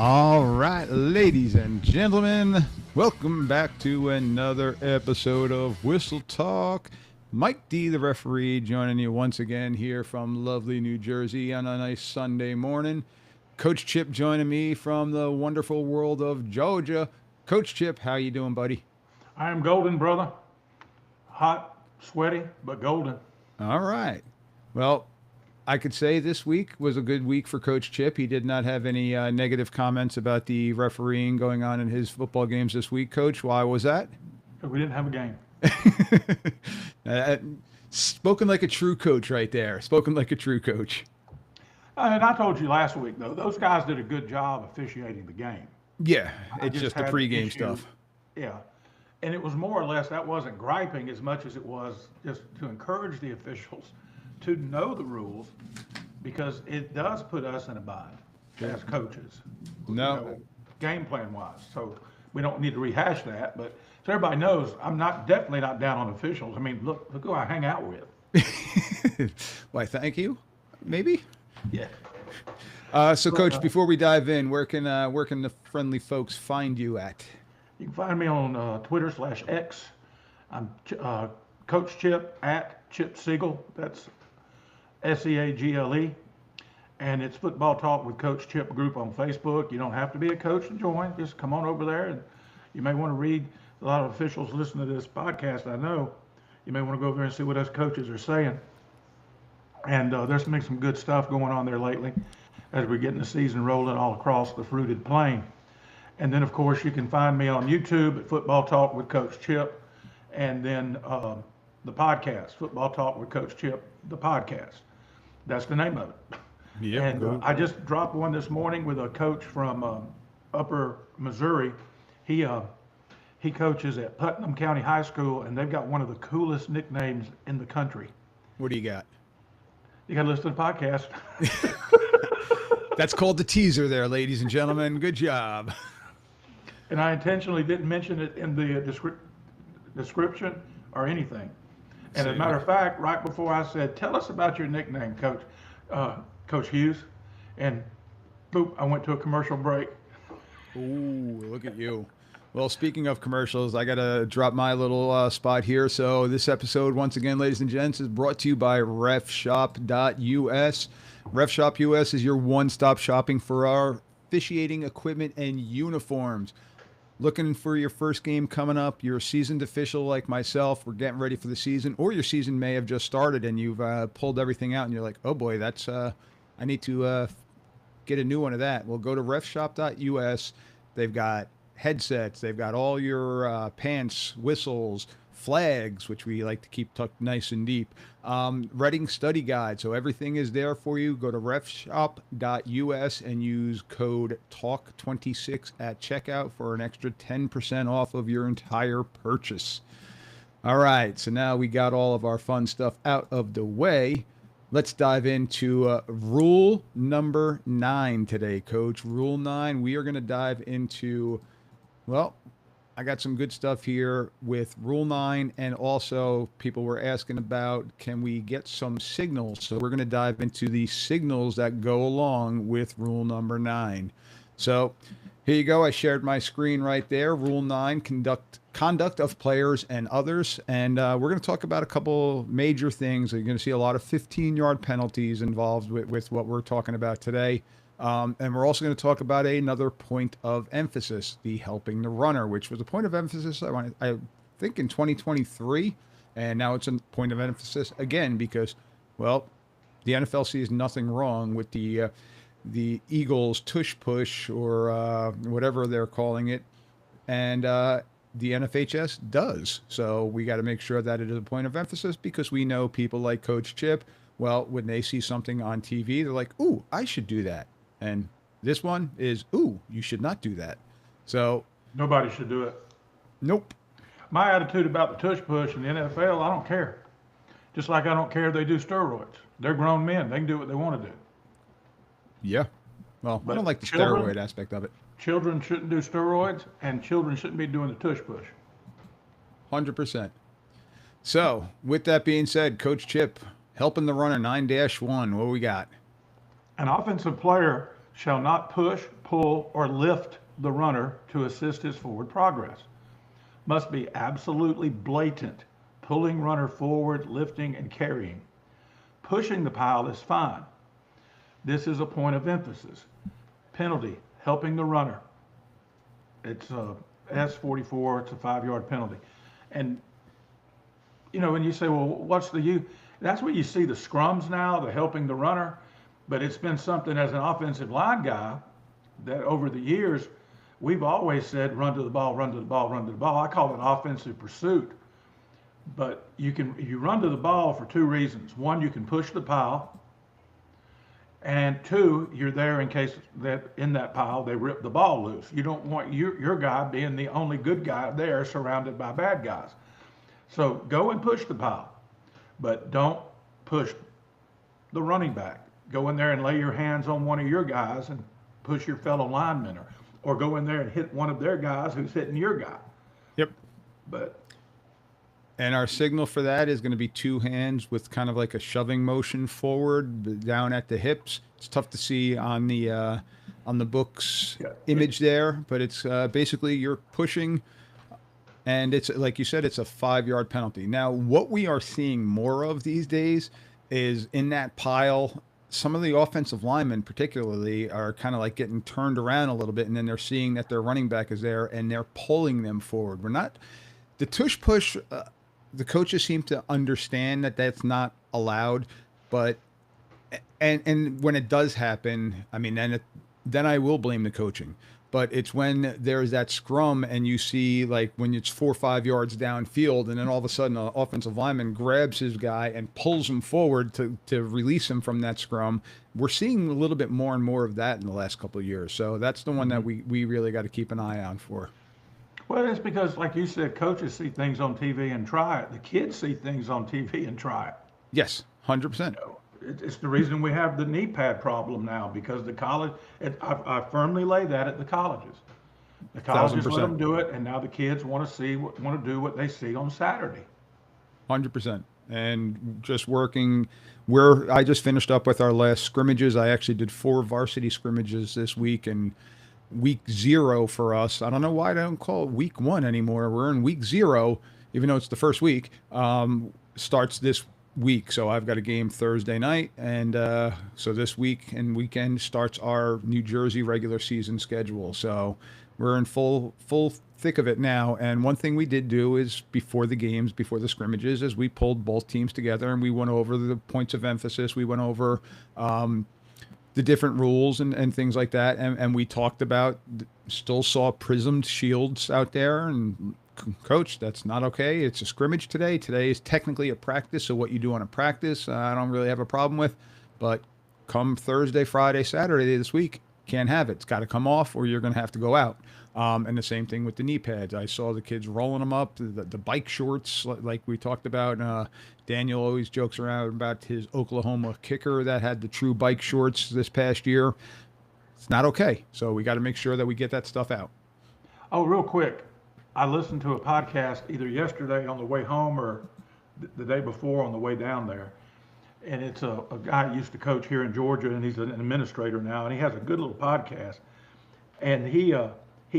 All right, ladies and gentlemen, welcome back to another episode of Whistle Talk. Mike D, the referee, joining you once again here from lovely New Jersey on a nice Sunday morning. Coach Chip joining me from the wonderful world of Georgia. Coach Chip, how you doing, buddy? I am golden, brother. Hot, sweaty, but golden. All right. Well, I could say this week was a good week for Coach Chip. He did not have any negative comments about the refereeing going on in his football games this week. Coach, why was that? Because we didn't have a game. uh, Spoken like a true coach right there. Spoken like a true coach. And I told you last week, though, those guys did a good job officiating the game. Yeah, I it's just the had an pregame issue. stuff. Yeah. And it was more or less, that wasn't griping as much as it was just to encourage the officials to know the rules, because it does put us in a bind as coaches, No. game plan wise. So we don't need to rehash that, but so everybody knows I'm definitely not down on officials. I mean, look who I hang out with. Why, thank you. Maybe. Yeah. So, Coach, before we dive in, where can the friendly folks find you at? You can find me on Twitter/X. I'm Coach Chip at Chip Siegel. That's SEAGLE. And it's Football Talk with Coach Chip group on Facebook. You don't have to be a coach to join. Just come on over there, and you may want to read. A lot of officials listen to this podcast, I know. You may want to go over there and see what us coaches are saying. And there's been some good stuff going on there lately as we're getting the season rolling all across the fruited plain. And then, of course, you can find me on YouTube at Football Talk with Coach Chip, and then the podcast, Football Talk with Coach Chip, the podcast. That's the name of it. Yep, And I just dropped one this morning with a coach from Upper Missouri. He coaches at Putnam County High School, and they've got one of the coolest nicknames in the country. What do you got? You got to listen to the podcast. That's called the teaser there, ladies and gentlemen. Good job. And I intentionally didn't mention it in the description or anything. And as a matter of fact, right before I said, tell us about your nickname, Coach, Coach Hughes, and boop, I went to a commercial break. Ooh, look at you. Well, speaking of commercials, I got to drop my little spot here. So this episode, once again, ladies and gents, is brought to you by refshop.us. Refshop US is your one-stop shopping for our officiating equipment and uniforms. Looking for your first game coming up, you're a seasoned official like myself, we're getting ready for the season, or your season may have just started and you've pulled everything out and you're like, oh boy, that's I need to get a new one of that. Well, go to refshop.us. They've got headsets, they've got all your pants, whistles, flags, which we like to keep tucked nice and deep, writing study guide. So everything is there for you. Go to refshop.us and use code TALK26 at checkout for an extra 10% off of your entire purchase. All right, so now we got all of our fun stuff out of the way. Let's dive into rule number 9 today, Coach. Rule 9, we are going to dive into, well, I got some good stuff here with Rule 9, and also people were asking about, can we get some signals? So we're going to dive into the signals that go along with Rule number 9. So here you go. I shared my screen right there. Rule 9, conduct of players and others. And we're going to talk about a couple major things. You're going to see a lot of 15-yard penalties involved with what we're talking about today. And we're also going to talk about another point of emphasis, the helping the runner, which was a point of emphasis, I think, in 2023. And now it's a point of emphasis again because, well, the NFL sees nothing wrong with the Eagles tush push or whatever they're calling it. And the NFHS does. So we got to make sure that it is a point of emphasis because we know people like Coach Chip, well, when they see something on TV, they're like, ooh, I should do that. And this one is, ooh, you should not do that. So Nobody should do it. nope. My attitude about the tush push in the NFL, I don't care. Just like I don't care if they do steroids. They're grown men. They can do what they want to do. Yeah. Well, I But don't like the children- steroid aspect of it. Children shouldn't do steroids, and children shouldn't be doing the tush push. 100%. So with that being said, Coach Chip, helping the runner 9-1, what we got? An offensive player shall not push, pull, or lift the runner to assist his forward progress. Must be absolutely blatant, pulling runner forward, lifting, and carrying. Pushing the pile is fine. This is a point of emphasis. Penalty, helping the runner. It's S44, it's a 5-yard penalty. And, you know, when you say, well, what's the use? That's where you see the scrums now, the helping the runner. But it's been something as an offensive line guy that over the years, we've always said, run to the ball, run to the ball, run to the ball. I call it offensive pursuit. But you run to the ball for two reasons. One, you can push the pile. And two, you're there in case that in that pile they rip the ball loose. You don't want your guy being the only good guy there surrounded by bad guys. So go and push the pile, but don't push the running back. Go in there and lay your hands on one of your guys and push your fellow lineman, or go in there and hit one of their guys who's hitting your guy. Yep. And our signal for that is going to be two hands with kind of like a shoving motion forward down at the hips. It's tough to see on the books image there, but it's basically you're pushing, and it's like you said, it's a 5-yard penalty. Now, what we are seeing more of these days is in that pile, some of the offensive linemen particularly are kind of like getting turned around a little bit, and then they're seeing that their running back is there, and they're pulling them forward. We're not the tush push. The coaches seem to understand that that's not allowed, but and when it does happen, I mean, then I will blame the coaching. But it's when there's that scrum and you see like when it's 4 or 5 yards downfield, and then all of a sudden an offensive lineman grabs his guy and pulls him forward to release him from that scrum. We're seeing a little bit more and more of that in the last couple of years. So that's the one that we really got to keep an eye on for. Well, it's because, like you said, coaches see things on TV and try it. The kids see things on TV and try it. Yes, 100%. You know, it's the reason we have the knee pad problem now, because the college, I firmly lay that at the colleges. The colleges 1000%. let them do it, and now the kids want to do what they see on Saturday. 100%. And just working where I just finished up with our last scrimmages. I actually did 4 varsity scrimmages this week, and week 0 for us. I don't know why I don't call it week 1 anymore. We're in week 0, even though it's the first week, starts this week. So I've got a game Thursday night. And so this week and weekend starts our New Jersey regular season schedule. So we're in full thick of it now. And one thing we did do is before the games, before the scrimmages, is we pulled both teams together and we went over the points of emphasis. We went over the different rules and things like that. And we talked about, still saw prismed shields out there, and coach, that's not okay. It's a scrimmage today. Today is technically a practice. So what you do on a practice, I don't really have a problem with, but come Thursday, Friday, Saturday this week, can't have it. It's got to come off or you're going to have to go out. And the same thing with the knee pads. I saw the kids rolling them up, the bike shorts, like we talked about. Daniel always jokes around about his Oklahoma kicker that had the true bike shorts this past year. It's not okay. So we got to make sure that we get that stuff out. Oh, real quick. I listened to a podcast either yesterday on the way home or the day before on the way down there. And it's a guy who used to coach here in Georgia, and he's an administrator now, and he has a good little podcast. And he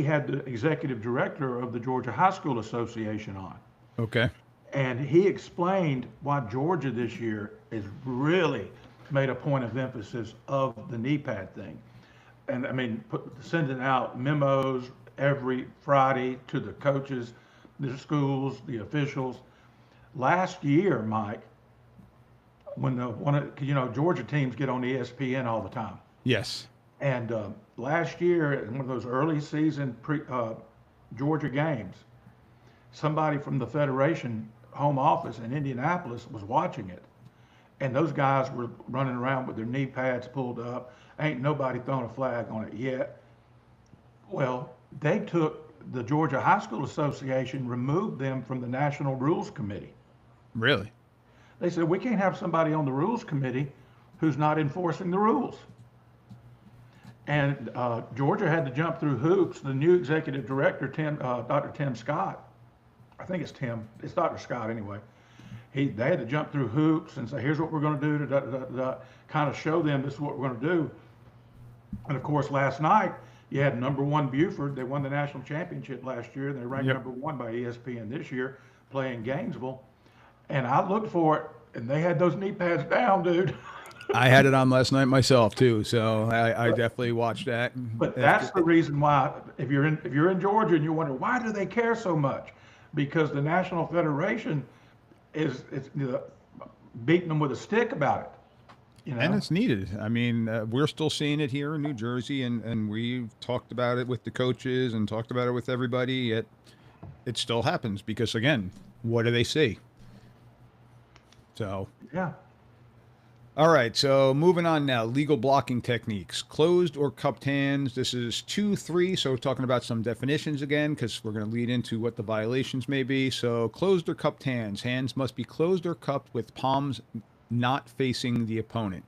had the executive director of the Georgia High School Association on. Okay. And he explained why Georgia this year is really made a point of emphasis of the knee pad thing. And I mean, sending out memos every Friday to the coaches, the schools, the officials. Last year, Mike, when Georgia teams get on ESPN all the time. Yes. And last year, in one of those early season Georgia games, somebody from the Federation home office in Indianapolis was watching it. And those guys were running around with their knee pads pulled up. Ain't nobody thrown a flag on it yet. Well, they took the Georgia High School Association, removed them from the National Rules Committee. Really? They said, we can't have somebody on the Rules Committee who's not enforcing the rules. And Georgia had to jump through hoops. The new executive director, Dr. Tim Scott, I think it's Tim, it's Dr. Scott anyway. They had to jump through hoops and say, here's what we're going to do, kind of show them this is what we're going to do. And of course, last night you had number one Buford. They won the national championship last year. They're ranked Yep. number one by ESPN this year, playing Gainesville. And I looked for it, and they had those knee pads down, dude. I had it on last night myself too, so I definitely watched that. But After, that's the reason why, if you're in Georgia and you wonder why do they care so much, because the National Federation is beating them with a stick about it. and it's needed. I mean, we're still seeing it here in New Jersey, and we've talked about it with the coaches and talked about it with everybody. It still happens because, again, what do they see? So, Yeah. all right. So moving on now, legal blocking techniques, closed or cupped hands. This is 2, 3. So we're talking about some definitions again, because we're going to lead into what the violations may be. So closed or cupped hands. Hands must be closed or cupped with palms not facing the opponent.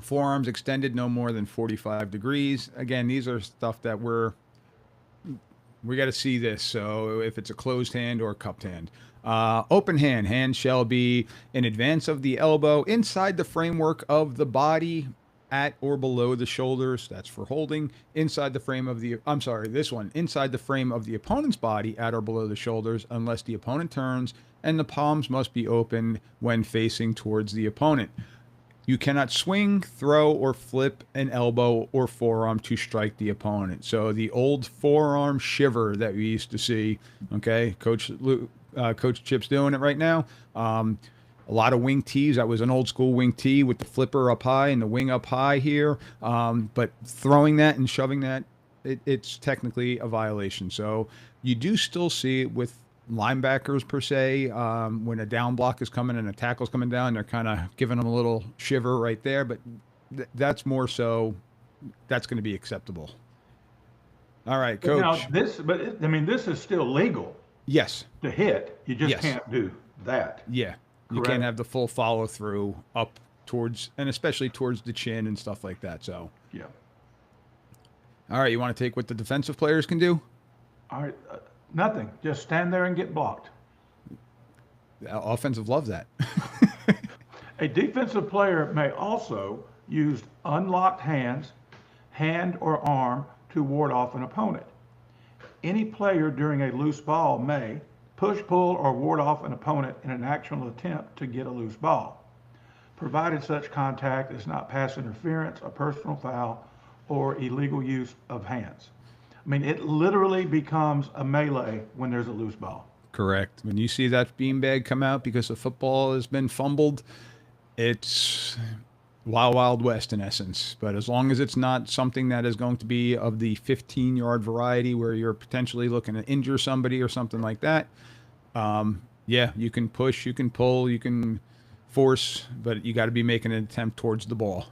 Forearms extended no more than 45 degrees. Again, these are stuff that we got to see this. So if it's a closed hand or a cupped hand. Open hand. Hand shall be in advance of the elbow, inside the framework of the body, at or below the shoulders. That's for holding. Inside the frame of the, I'm sorry, this one. Inside the frame of the opponent's body, at or below the shoulders, unless the opponent turns, and the palms must be open when facing towards the opponent. You cannot swing, throw, or flip an elbow or forearm to strike the opponent. So the old forearm shiver that we used to see, okay, Coach Chip's doing it right now. A lot of wing tees. That was an old school wing tee with the flipper up high and the wing up high here. But throwing that and shoving that, it's technically a violation. So you do still see it with linebackers per se. When a down block is coming and a tackle's coming down, they're kind of giving them a little shiver right there. But that's more so, that's going to be acceptable. All right, But now Coach. this is still legal Yes. to hit. You just Yes. can't do that. Yeah. You Correct. can't have the full follow through up towards, and especially towards the chin and stuff like that. So, Yeah. all right, you want to take what the defensive players can do? All right. Nothing. Just stand there and get blocked. Offensive love that. A defensive player may also use unlocked hands, hand or arm to ward off an opponent. Any player during a loose ball may push, pull, or ward off an opponent in an actual attempt to get a loose ball, provided such contact is not pass interference, a personal foul, or illegal use of hands. I mean, it literally becomes a melee when there's a loose ball. Correct. When you see that beanbag come out because the football has been fumbled, it's wild, wild west in essence. But as long as it's not something that is going to be of the 15-yard variety where you're potentially looking to injure somebody or something like that, yeah, you can push, you can pull, you can force, but you got to be making an attempt towards the ball.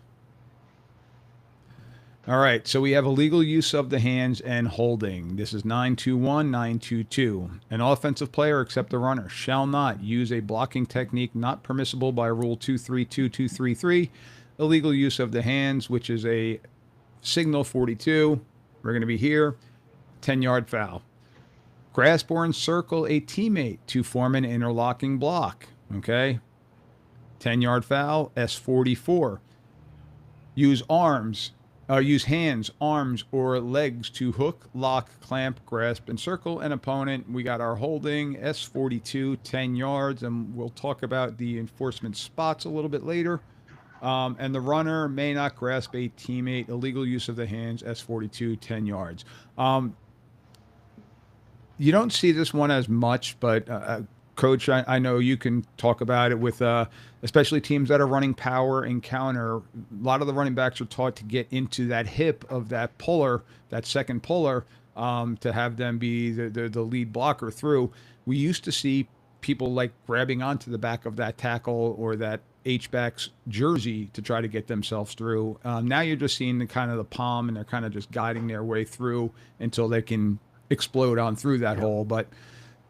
All right, so we have illegal use of the hands and holding. This is 921, 922. An offensive player, except the runner, shall not use a blocking technique not permissible by Rule 232, 233. Illegal use of the hands, which is a signal 42. We're going to be here. 10-yard foul. Grasp or encircle a teammate to form an interlocking block. Okay? 10-yard foul, S44. Use hands, arms, or legs to hook, lock, clamp, grasp, encircle an opponent. We got our holding, S42, 10 yards, and we'll talk about the enforcement spots a little bit later. And the runner may not grasp a teammate. Illegal use of the hands, S42, 10 yards. You don't see this one as much, but Coach, I know you can talk about it with especially teams that are running power and counter. A lot of the running backs are taught to get into that hip of that puller, that second puller, to have them be the lead blocker through. We used to see people like grabbing onto the back of that tackle or that H-back's jersey to try to get themselves through. Now you're just seeing the kind of the palm, and they're kind of just guiding their way through until they can explode on through that hole. But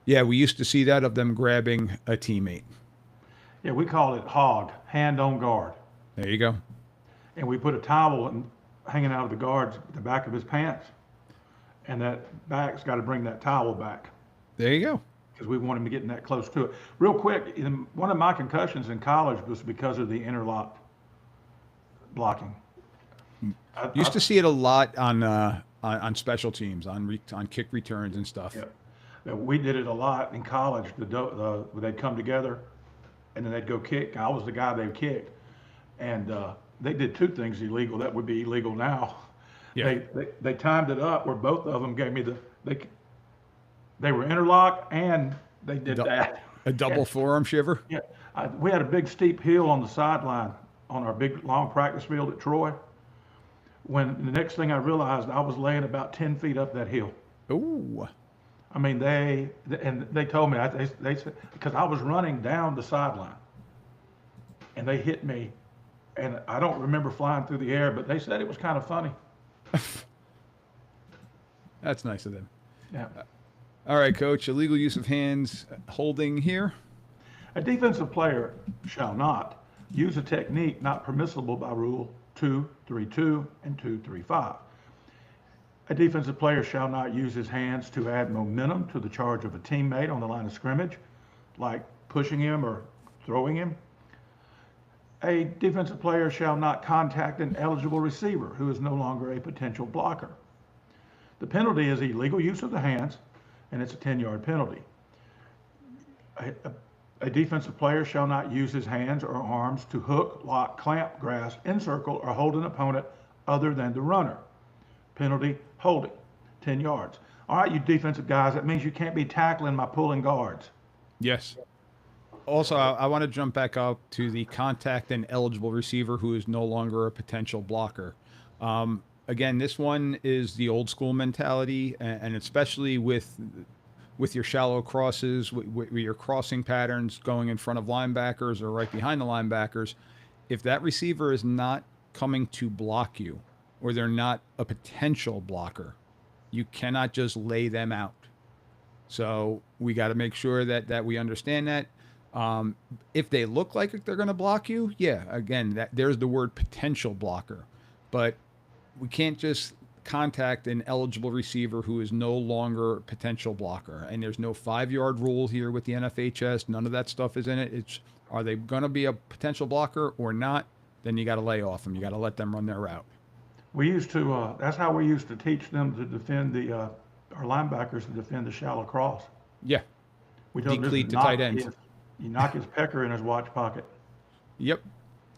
yeah, we used to see that of them grabbing a teammate. Yeah, we call it hog, hand on guard. There you go. And we put a towel hanging out of the back of his pants, and that back's got to bring that towel back There you go. because we want him to get that close to it. Real quick, one of my concussions in college was because of the interlocked blocking. Used to see it a lot on special teams, on kick returns and stuff. Yeah. Yeah, we did it a lot in college. They'd come together and then they'd go kick. I was the guy they kicked. And they did two things illegal that would be illegal now. Yeah. They timed it up where both of them gave me they were interlocked and they did that. A double forearm shiver. Yeah, we had a big steep hill on the sideline on our big long practice field at Troy. When the next thing I realized, I was laying about 10 feet up that hill. Ooh. I mean, they told me, they said, because I was running down the sideline and they hit me. And I don't remember flying through the air, but they said it was kind of funny. That's nice of them. Yeah. All right, Coach. Illegal use of hands holding here. A defensive player shall not use a technique not permissible by Rule 232 and 235. A defensive player shall not use his hands to add momentum to the charge of a teammate on the line of scrimmage, like pushing him or throwing him. A defensive player shall not contact an eligible receiver who is no longer a potential blocker. The penalty is illegal use of the hands, and it's a 10-yard penalty. A defensive player shall not use his hands or arms to hook, lock, clamp, grasp, encircle, or hold an opponent other than the runner. Penalty, holding, 10 yards. All right, you defensive guys, that means you can't be tackling my pulling guards. Yes. Also, I want to jump back up to the contact and eligible receiver who is no longer a potential blocker. Again, this one is the old school mentality, and especially with your shallow crosses, with your crossing patterns going in front of linebackers or right behind the linebackers. If that receiver is not coming to block you, or they're not a potential blocker, you cannot just lay them out. So we got to make sure that we understand that. If they look like they're going to block you, yeah, again, there's the word potential blocker. But we can't just contact an eligible receiver who is no longer a potential blocker. And there's no 5-yard rule here with the NFHS. None of that stuff is in it. It's, are they going to be a potential blocker or not? Then you got to lay off them. You got to let them run their route. We used to, that's how we used to teach them to defend our linebackers to defend the shallow cross. Yeah. We don't Decleat to tight ends. You knock his pecker in his watch pocket. Yep.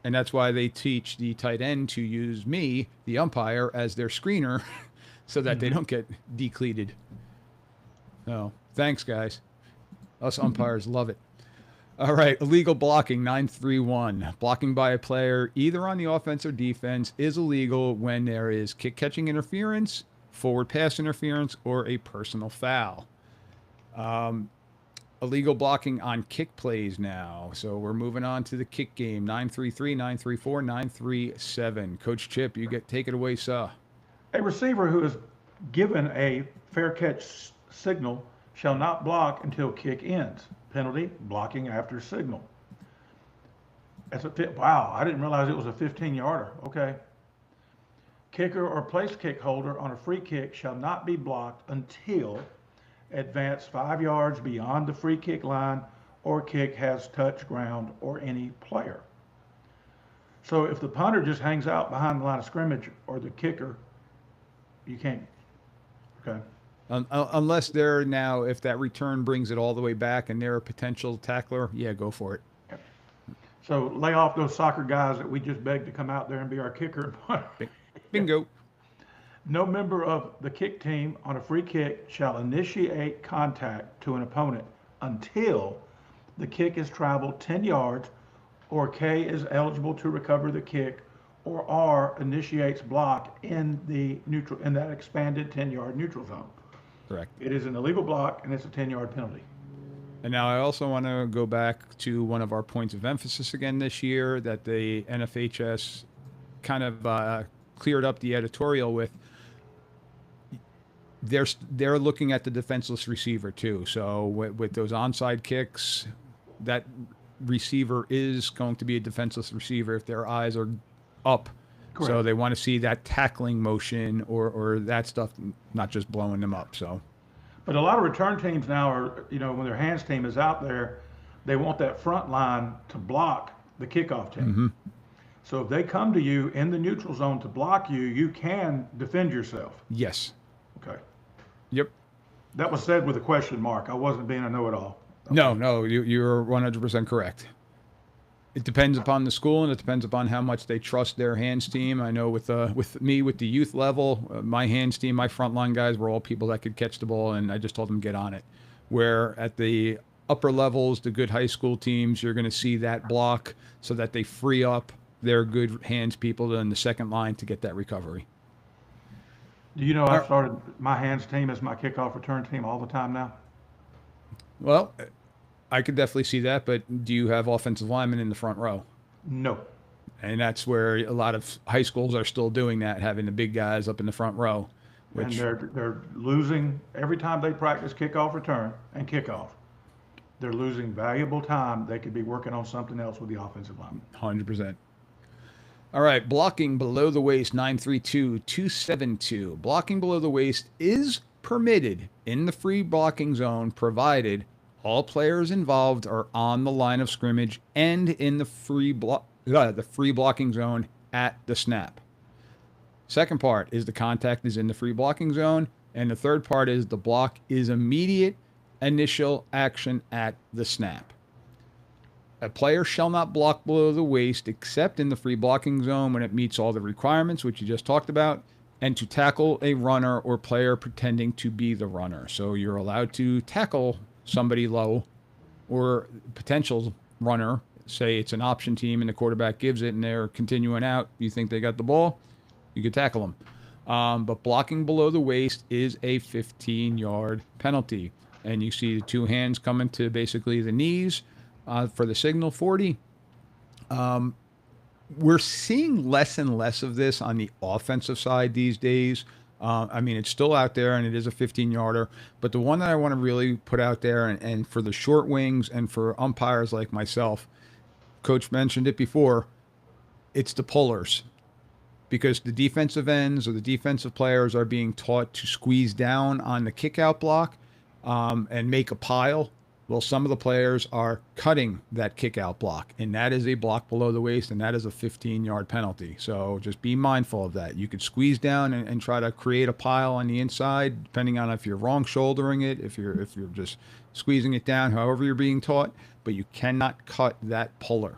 And that's why they teach the tight end to use me, the umpire, as their screener so that they don't get decleated. Oh, thanks, guys. Us umpires love it. All right, illegal blocking, 931. Blocking by a player, either on the offense or defense, is illegal when there is kick-catching interference, forward pass interference, or a personal foul. Illegal blocking on kick plays now. So we're moving on to the kick game. 933, 934, 937. Coach Chip, take it away, sir. A receiver who is given a fair catch signal shall not block until kick ends. Penalty, blocking after signal. Wow, I didn't realize it was a 15-yarder. Okay. Kicker or place kick holder on a free kick shall not be blocked until advance 5 yards beyond the free kick line or kick has touched ground or any player. So if the punter just hangs out behind the line of scrimmage or the kicker, you can't. Okay. Unless they're now, if that return brings it all the way back and they're a potential tackler, yeah, go for it. Yep. So lay off those soccer guys that we just begged to come out there and be our kicker and punter. Bingo. No member of the kick team on a free kick shall initiate contact to an opponent until the kick has traveled 10 yards or K is eligible to recover the kick or R initiates block in that expanded 10-yard neutral zone. Correct. It is an illegal block and it's a 10-yard penalty. And now I also want to go back to one of our points of emphasis again this year that the NFHS kind of cleared up the editorial with. They're looking at the defenseless receiver too. So with those onside kicks, that receiver is going to be a defenseless receiver if their eyes are up. Correct. So they want to see that tackling motion or that stuff, not just blowing them up. So, but a lot of return teams now are, when their hands team is out there, they want that front line to block the kickoff team. Mm-hmm. So if they come to you in the neutral zone to block you, you can defend yourself. Yes. Okay. Yep. That was said with a question mark. I wasn't being a know-it-all. No, you're 100% correct. It depends upon the school, and it depends upon how much they trust their hands team. I know with me, with the youth level, my hands team, my frontline guys were all people that could catch the ball, and I just told them get on it. Where at the upper levels, the good high school teams, you're going to see that block so that they free up their good hands people in the second line to get that recovery. Do you know I've started my hands team as my kickoff return team all the time now? Well, I could definitely see that, but do you have offensive linemen in the front row? No. And that's where a lot of high schools are still doing that, having the big guys up in the front row. And they're losing every time they practice kickoff return and kickoff. They're losing valuable time. They could be working on something else with the offensive line. 100%. All right, blocking below the waist, 932-272. Blocking below the waist is permitted in the free blocking zone, provided all players involved are on the line of scrimmage and in the free blocking zone at the snap. Second part is the contact is in the free blocking zone, and the third part is the block is immediate initial action at the snap. A player shall not block below the waist except in the free blocking zone when it meets all the requirements, which you just talked about, and to tackle a runner or player pretending to be the runner. So you're allowed to tackle somebody low or potential runner. Say it's an option team and the quarterback gives it and they're continuing out. You think they got the ball, you could tackle them. But blocking below the waist is a 15-yard penalty. And you see the two hands coming to basically the knees for the signal 40. We're seeing less and less of this on the offensive side these days. I mean, it's still out there, and it is a 15-yarder. But the one that I want to really put out there, and for the short wings and for umpires like myself, Coach mentioned it before, it's the pullers. Because the defensive ends or the defensive players are being taught to squeeze down on the kick-out block and make a pile. Well, some of the players are cutting that kick-out block, and that is a block below the waist, and that is a 15-yard penalty. So just be mindful of that. You could squeeze down and try to create a pile on the inside, depending on if you're wrong shouldering it, if you're just squeezing it down, however you're being taught, but you cannot cut that puller.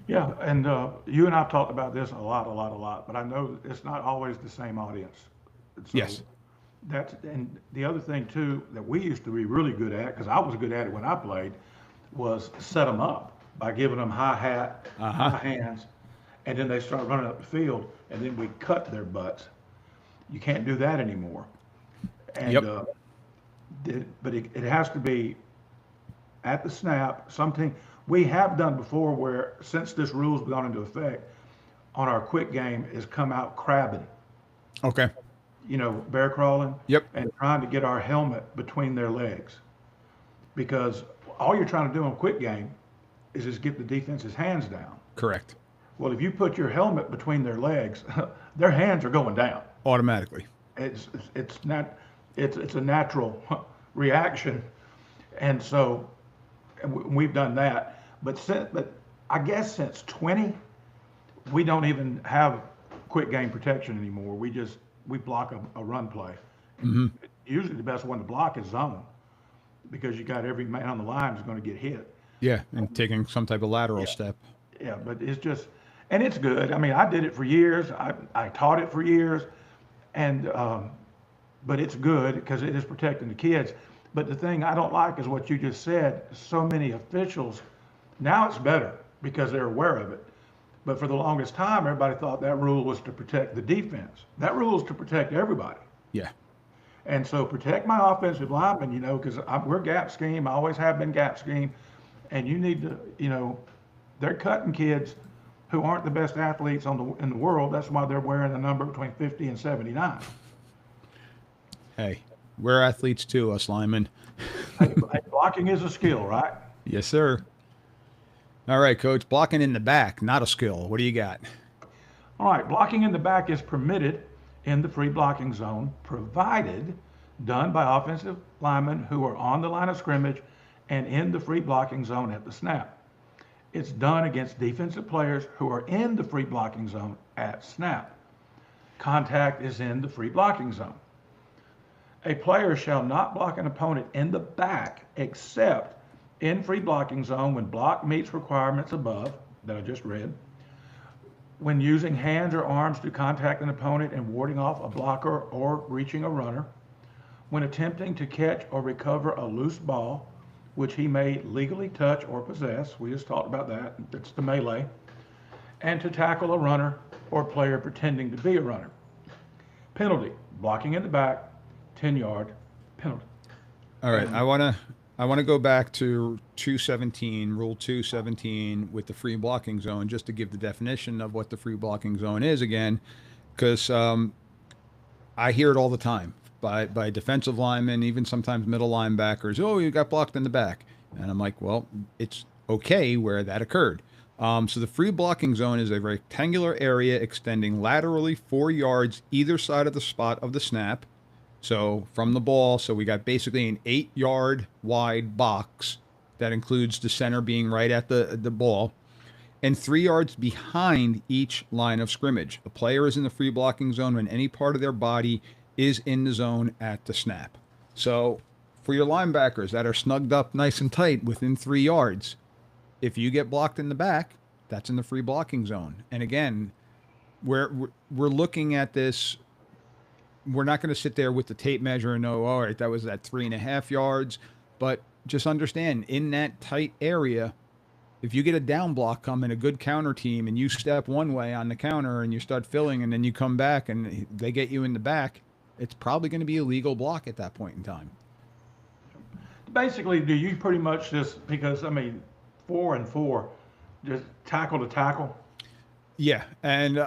Yeah, and you and I've talked about this a lot, but I know it's not always the same audience. So yes. And the other thing too that we used to be really good at, because I was good at it when I played, was set them up by giving them high hat, high hands, and then they start running up the field, and then we cut their butts. You can't do that anymore. And but it has to be at the snap. Something we have done before, where since this rule's gone into effect, on our quick game is come out crabbing. Okay. You know, bear crawling. Yep. And trying to get our helmet between their legs. Because all you're trying to do in quick game is just get the defense's hands down. Correct. Well, if you put your helmet between their legs, their hands are going down. Automatically. It's a natural reaction. And so we've done that. But I guess since 20, we don't even have quick game protection anymore. We block a run play. Mm-hmm. Usually the best one to block is zone, because you got every man on the line is going to get hit. Yeah, and taking some type of lateral step. Yeah, but it's just, and it's good. I mean, I did it for years. I taught it for years, and but it's good because it is protecting the kids. But the thing I don't like is what you just said. So many officials, now it's better because they're aware of it. But for the longest time, everybody thought that rule was to protect the defense. That rule is to protect everybody. Yeah. And so protect my offensive linemen, you know, because we're gap scheme. I always have been gap scheme. And you need to, you know, they're cutting kids who aren't the best athletes in the world. That's why they're wearing a number between 50 and 79. Hey, we're athletes too, us linemen. Blocking is a skill, right? Yes, sir. All right, Coach, blocking in the back, not a skill. What do you got? All right, blocking in the back is permitted in the free blocking zone, provided done by offensive linemen who are on the line of scrimmage and in the free blocking zone at the snap. It's done against defensive players who are in the free blocking zone at snap. Contact is in the free blocking zone. A player shall not block an opponent in the back except in free blocking zone when block meets requirements above that I just read, when using hands or arms to contact an opponent and warding off a blocker or reaching a runner, when attempting to catch or recover a loose ball, which he may legally touch or possess. We just talked about that. It's the melee. And to tackle a runner or player pretending to be a runner. Penalty, blocking in the back, 10-yard penalty. All right, I want to go back to 217, Rule 217 with the free blocking zone, just to give the definition of what the free blocking zone is again, because I hear it all the time by defensive linemen, even sometimes middle linebackers. Oh, you got blocked in the back, and I'm like, well, it's okay where that occurred. So the free blocking zone is a rectangular area extending laterally 4 yards either side of the spot of the snap. So from the ball, so we got basically an 8-yard wide box that includes the center being right at the ball, and 3 yards behind each line of scrimmage. A player is in the free blocking zone when any part of their body is in the zone at the snap. So for your linebackers that are snugged up nice and tight within 3 yards, if you get blocked in the back, that's in the free blocking zone. And again, we're looking at this. We're not going to sit there with the tape measure and know, all right, that was at 3.5 yards. But just understand, in that tight area, if you get a down block coming, a good counter team, and you step one way on the counter and you start filling, and then you come back and they get you in the back, it's probably going to be a legal block at that point in time. Basically, do you pretty much just, because, 4 and 4, just tackle to tackle? Yeah, and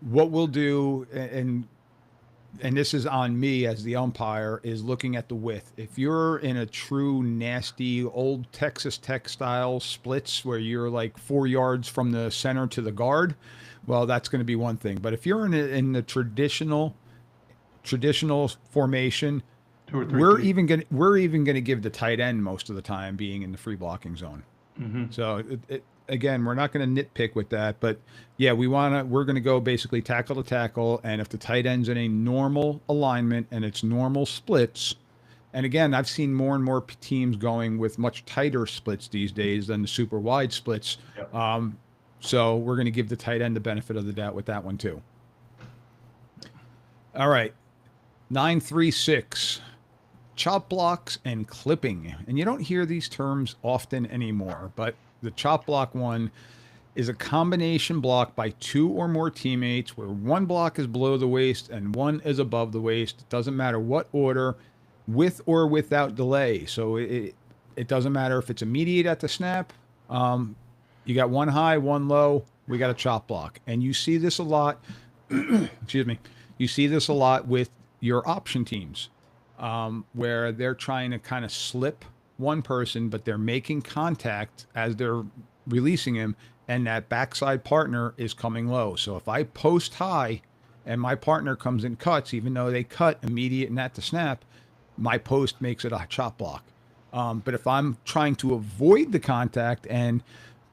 what we'll do, and this is on me as the umpire, is looking at the width. If you're in a true nasty old Texas Tech style splits where you're like 4 yards from the center to the guard, well, that's going to be one thing. But if you're in the traditional formation, 2 or 3 we're deep. even going to give the tight end most of the time being in the free blocking zone. Mm-hmm. So again, we're not going to nitpick with that, but yeah, we're going to go basically tackle to tackle. And if the tight end's in a normal alignment and it's normal splits, and again, I've seen more and more teams going with much tighter splits these days than the super wide splits. Yep. So we're going to give the tight end the benefit of the doubt with that one too. All right. 936. Chop blocks and clipping. And you don't hear these terms often anymore, but the chop block one is a combination block by 2 or more teammates where one block is below the waist and one is above the waist. It doesn't matter what order, with or without delay. So it doesn't matter if it's immediate at the snap. You got one high, one low. We got a chop block. And you see this a lot. Excuse me. You see this a lot with your option teams. Where they're trying to kind of slip one person, but they're making contact as they're releasing him, and that backside partner is coming low. So if I post high and my partner comes and cuts, even though they cut immediate and at the snap, my post makes it a chop block. But if I'm trying to avoid the contact, and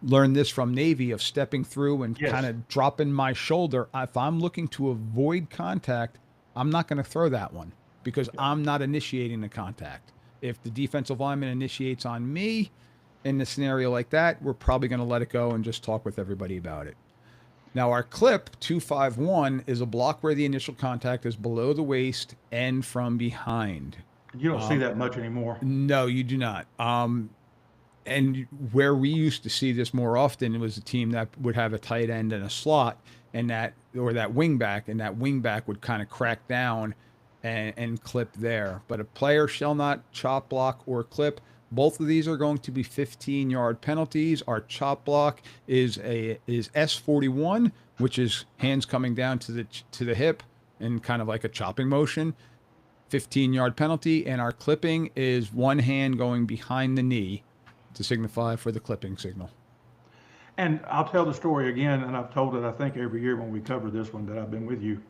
learn this from Navy of stepping through and Yes. kind of dropping my shoulder, if I'm looking to avoid contact, I'm not going to throw that one, because I'm not initiating the contact. If the defensive lineman initiates on me in the scenario like that, we're probably going to let it go and just talk with everybody about it. Now, our clip 251 is a block where the initial contact is below the waist and from behind. You don't see that much anymore. No, you do not. And where we used to see this more often, it was a team that would have a tight end and a slot, and that wing back, and that wing back would kind of crack down and clip there. But a player shall not chop block or clip. Both of these are going to be 15-yard penalties. Our chop block is S41, which is hands coming down to the hip and kind of like a chopping motion. 15-yard penalty. And our clipping is one hand going behind the knee to signify for the clipping signal. And I'll tell the story again, and I've told it, I think, every year when we cover this one that I've been with you.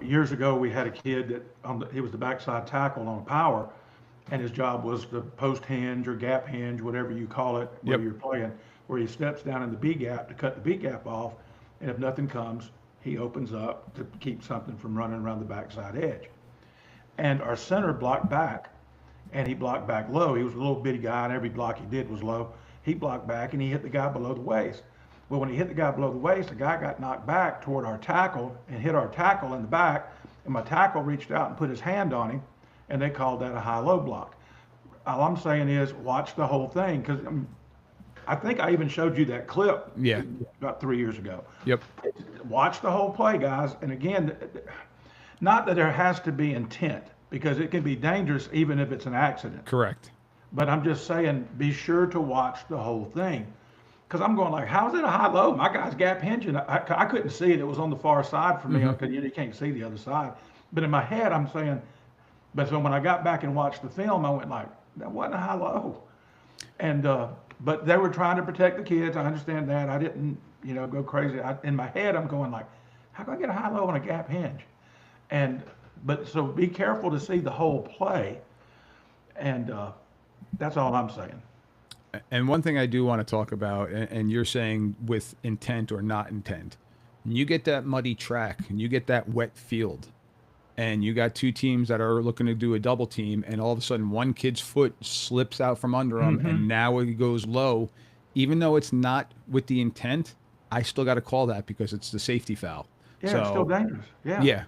Years ago, we had a kid that he was the backside tackle on a power, and his job was to post hinge or gap hinge, whatever you call it, where Yep. you're playing, where he steps down in the B gap to cut the B gap off, and if nothing comes, he opens up to keep something from running around the backside edge. And our center blocked back, and he blocked back low. He was a little bitty guy, and every block he did was low. He blocked back, and he hit the guy below the waist. Well, when he hit the guy below the waist, the guy got knocked back toward our tackle and hit our tackle in the back, and my tackle reached out and put his hand on him, and they called that a high-low block. All I'm saying is watch the whole thing, because I think I even showed you that clip Yeah. about 3 years ago. Yep. Watch the whole play, guys. And again, not that there has to be intent, because it can be dangerous even if it's an accident. Correct. But I'm just saying, be sure to watch the whole thing. Because I'm going like, how's it a high-low? My guy's gap hinging. I couldn't see it. It was on the far side for me, because you can't see the other side. But in my head, I'm saying, but so when I got back and watched the film, I went like, that wasn't a high-low. And but they were trying to protect the kids. I understand that. I didn't, go crazy. In my head, I'm going like, how can I get a high-low on a gap hinge? But so be careful to see the whole play. And that's all I'm saying. And one thing I do want to talk about, and you're saying with intent or not intent, when you get that muddy track and you get that wet field, and you got two teams that are looking to do a double team, and all of a sudden one kid's foot slips out from under him, and now it goes low, even though it's not with the intent, I still got to call that because it's the safety foul. Yeah, it's still dangerous. Yeah. Yeah.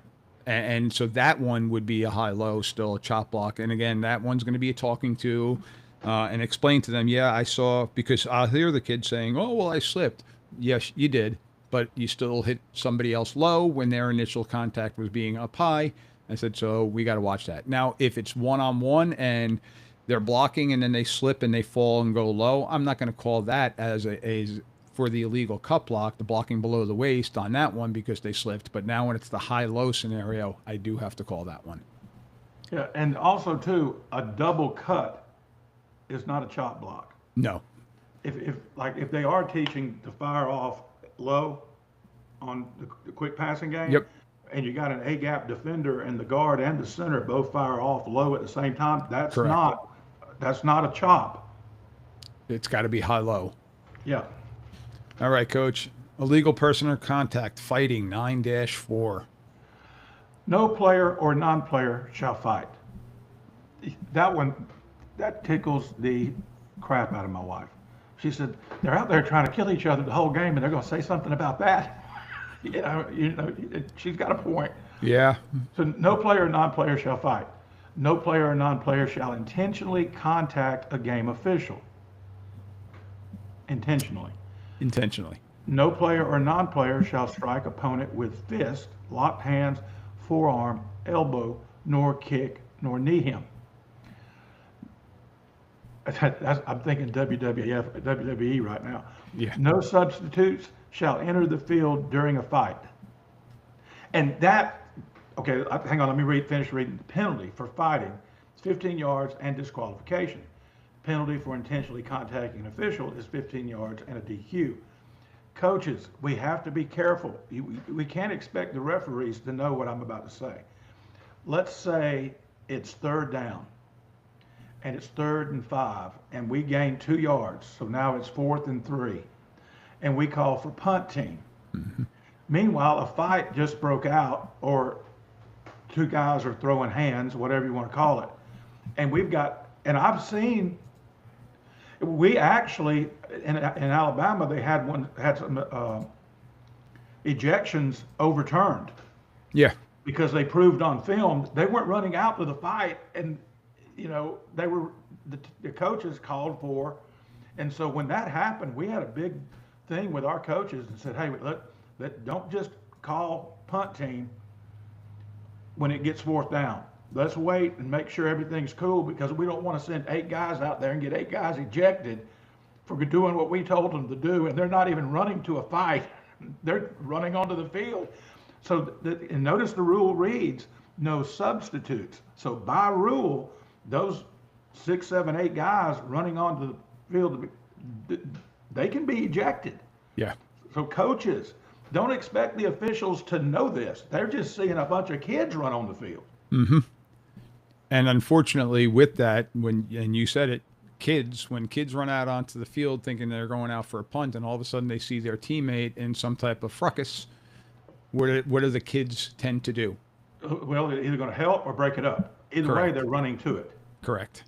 And so that one would be a high-low, still a chop block. And again, that one's going to be a talking to and explain to them, yeah, I saw, because I'll hear the kid saying, oh, well, I slipped. Yes, you did, but you still hit somebody else low when their initial contact was being up high. I said, so we got to watch that. Now, if it's one-on-one and they're blocking and then they slip and they fall and go low, I'm not going to call that as for the illegal cut block, the blocking below the waist on that one because they slipped. But now when it's the high-low scenario, I do have to call that one. Yeah, and also too, a double cut is not a chop block. No. If they are teaching to fire off low on the quick passing game, Yep. and you got an A gap defender and the guard and the center both fire off low at the same time, that's Correct. not a chop. It's got to be high-low. Yeah. All right, Coach. Illegal person or contact, fighting, 9-4. No player or non-player shall fight. That one, that tickles the crap out of my wife. She said, they're out there trying to kill each other the whole game, and they're going to say something about that. She's got a point. Yeah. So no player or non-player shall fight. No player or non-player shall intentionally contact a game official. Intentionally. No player or non-player shall strike opponent with fist, locked hands, forearm, elbow, nor kick, nor knee him. I'm thinking WWE right now. Yeah. No substitutes shall enter the field during a fight. And that, okay, hang on, let me finish reading. The penalty for fighting is 15 yards and disqualification. Penalty for intentionally contacting an official is 15 yards and a DQ. Coaches, we have to be careful. We can't expect the referees to know what I'm about to say. Let's say it's third down and it's 3rd and 5 and we gain 2 yards. So now it's 4th and 3 and we call for punt team. Mm-hmm. Meanwhile, a fight just broke out, or two guys are throwing hands, whatever you want to call it. And I've seen, we actually, in Alabama, they had some ejections overturned. Yeah. Because they proved on film they weren't running out to the fight, and they were the coaches called for, and so when that happened, we had a big thing with our coaches and said, hey, don't just call punt team when it gets 4th down. Let's wait and make sure everything's cool, because we don't want to send 8 guys out there and get 8 guys ejected for doing what we told them to do, and they're not even running to a fight. They're running onto the field. So and notice the rule reads, no substitutes. So by rule, those 6, 7, 8 guys running onto the field, they can be ejected. Yeah. So coaches, don't expect the officials to know this. They're just seeing a bunch of kids run on the field. Mm-hmm. And unfortunately, with that, and you said it, when kids run out onto the field thinking they're going out for a punt, and all of a sudden they see their teammate in some type of fracas, what do the kids tend to do? Well, they're either going to help or break it up. Either way, Correct. they're running to it. Correct.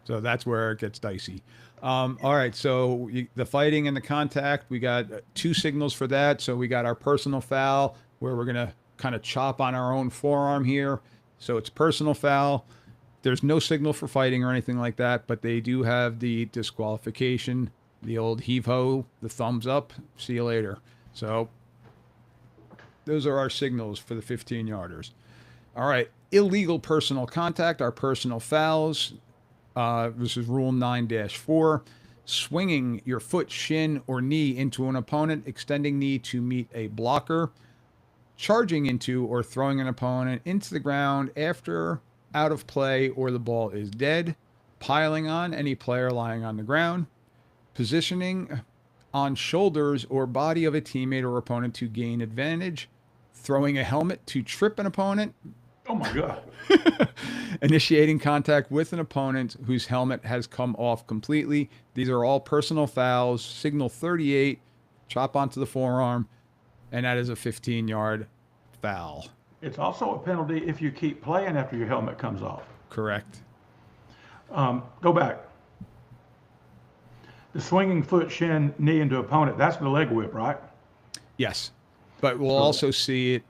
So that's where it gets dicey. All right. So the fighting and the contact, we got two signals for that. So we got our personal foul, where we're going to kind of chop on our own forearm here. So it's personal foul. There's no signal for fighting or anything like that, but they do have the disqualification, the old heave ho, the thumbs up, see you later. So those are our signals for the 15-yarders. All right, illegal personal contact, our personal fouls. This is Rule 9-4. Swinging your foot, shin, or knee into an opponent, extending knee to meet a blocker, charging into or throwing an opponent into the ground after out of play or the ball is dead, piling on any player lying on the ground, positioning on shoulders or body of a teammate or opponent to gain advantage, throwing a helmet to trip an opponent, Oh my God. initiating contact with an opponent whose helmet has come off completely. These are all personal fouls. Signal 38, chop onto the forearm, and that is a 15-yard foul. It's also a penalty if you keep playing after your helmet comes off. Correct. Go back. The swinging foot, shin, knee into opponent, that's the leg whip, right? Yes. But we'll also see it,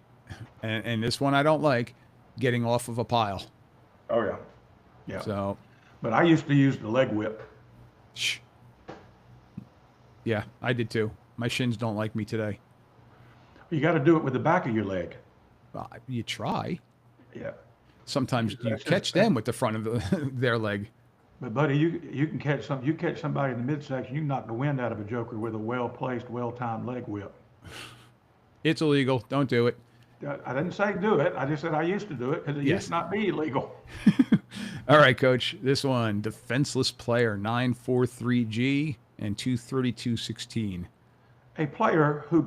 and this one I don't like, getting off of a pile. Oh, yeah. Yeah. So, But I used to use the leg whip. shh. Yeah, I did too. My shins don't like me today. You got to do it with the back of your leg. You try. Yeah. Sometimes you That's catch just- them with the front of their leg. But buddy, you can catch you catch somebody in the midsection, you can knock the wind out of a joker with a well-placed, well-timed leg whip. It's illegal. Don't do it. I didn't say do it. I just said I used to do it because it Yes. used to not be illegal. All right, Coach. This one, defenseless player, 943G and 23216. A player who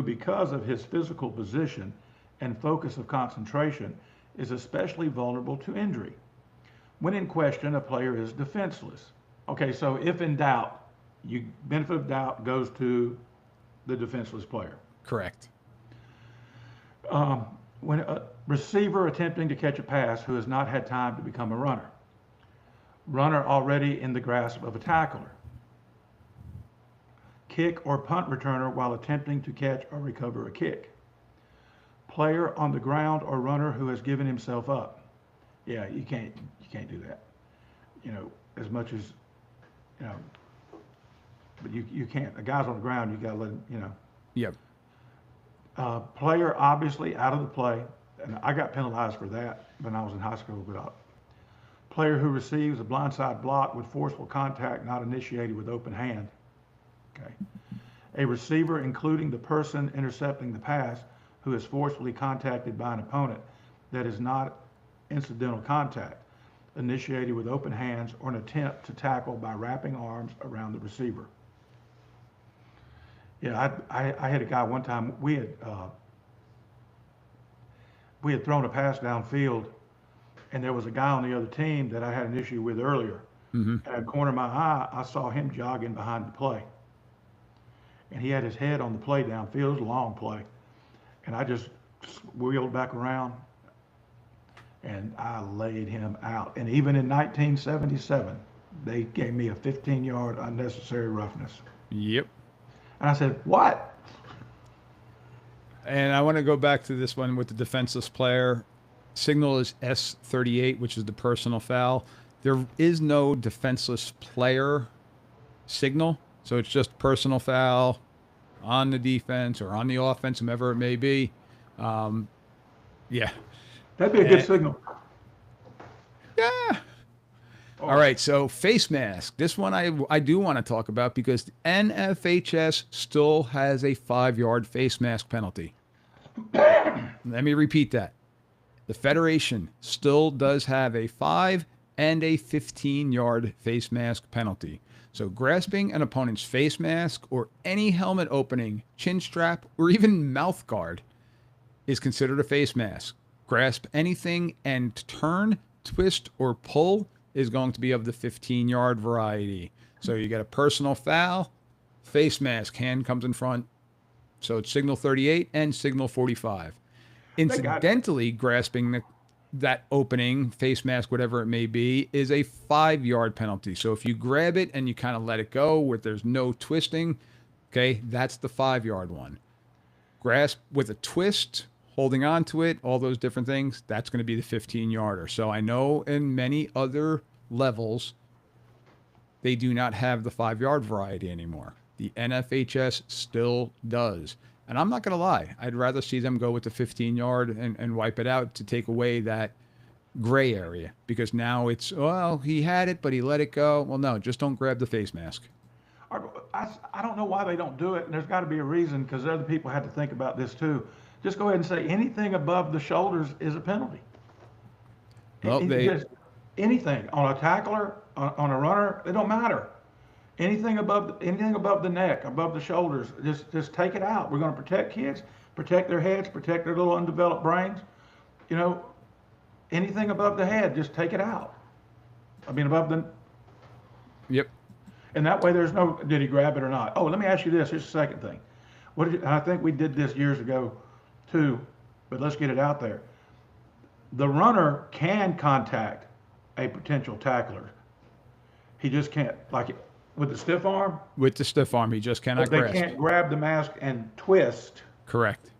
because of his physical position and focus of concentration is especially vulnerable to injury. When in question, a player is defenseless. Okay, so if in doubt, benefit of doubt goes to the defenseless player. Correct. When a receiver attempting to catch a pass who has not had time to become a runner already in the grasp of a tackler, kick or punt returner while attempting to catch or recover a kick, player on the ground or runner who has given himself up. Yeah, you can't do that. As much as, but you can't. A guy's on the ground, you got to let him, Yep. Player obviously out of the play, and I got penalized for that when I was in high school, but player who receives a blindside block with forceful contact not initiated with open hand. Okay. A receiver, including the person intercepting the pass, who is forcefully contacted by an opponent that is not incidental contact, initiated with open hands or an attempt to tackle by wrapping arms around the receiver. Yeah, I had a guy one time, we had thrown a pass downfield, and there was a guy on the other team that I had an issue with earlier. Mm-hmm. At the corner of my eye, I saw him jogging behind the play. And he had his head on the play downfield. It was a long play. And I just wheeled back around, and I laid him out. And even in 1977, they gave me a 15-yard unnecessary roughness. Yep. And I said, what? And I want to go back to this one with the defenseless player. Signal is S38, which is the personal foul. There is no defenseless player signal, so it's just personal foul on the defense or on the offense, whomever it may be. Yeah. That'd be a good signal. Yeah. All right, so face mask. This one I do want to talk about because the NFHS still has a 5-yard face mask penalty. Let me repeat that. The Federation still does have a 5 and a 15-yard face mask penalty. So grasping an opponent's face mask or any helmet opening, chin strap, or even mouth guard is considered a face mask. Grasp anything and turn twist or pull is going to be of the 15-yard variety. So you get a personal foul, face mask, hand comes in front. So it's signal 38 and signal 45. They got Incidentally, grasping that opening, face mask, whatever it may be, is a 5-yard penalty. So if you grab it and you kind of let it go where there's no twisting, okay, that's the 5-yard one. Grasp with a twist, holding on to it, all those different things, that's going to be the 15-yarder. So I know in many other levels, they do not have the 5-yard variety anymore. The NFHS still does. And I'm not going to lie, I'd rather see them go with the 15-yard and wipe it out to take away that gray area, because now it's, well, he had it, but he let it go. Well, no, just don't grab the face mask. I don't know why they don't do it, and there's got to be a reason, because other people had to think about this too. Just go ahead and say anything above the shoulders is a penalty. Well, Just anything on a tackler, on a runner, it don't matter. Anything above the neck, above the shoulders, just take it out. We're going to protect kids, protect their heads, protect their little undeveloped brains. You know, anything above the head, just take it out. I mean, above the. Yep. And that way, there's no, did he grab it or not? Oh, let me ask you this. Here's the second thing. I think we did this years ago, too, but let's get it out there. The runner can contact a potential tackler. He just can't, like with the stiff arm. With the stiff arm, he just cannot They grasp. can't grab the mask and twist, Correct.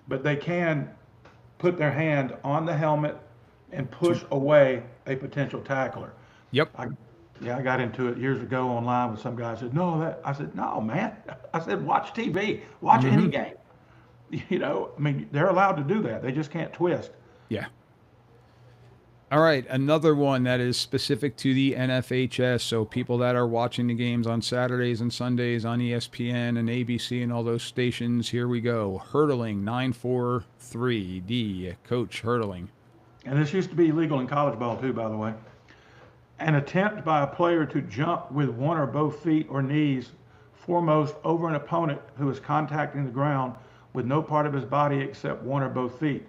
but they can put their hand on the helmet and push away a potential tackler. Yep. I got into it years ago online with some guy. I said, no, man. I said, watch TV, watch any game. You know, I mean, they're allowed to do that. They just can't twist. Yeah. All right, another one that is specific to the NFHS. So people that are watching the games on Saturdays and Sundays on ESPN and ABC and all those stations, here we go. Hurdling 943D, Coach Hurdling. And this used to be illegal in college ball too, by the way. An attempt by a player to jump with one or both feet or knees foremost over an opponent who is contacting the ground with no part of his body except one or both feet.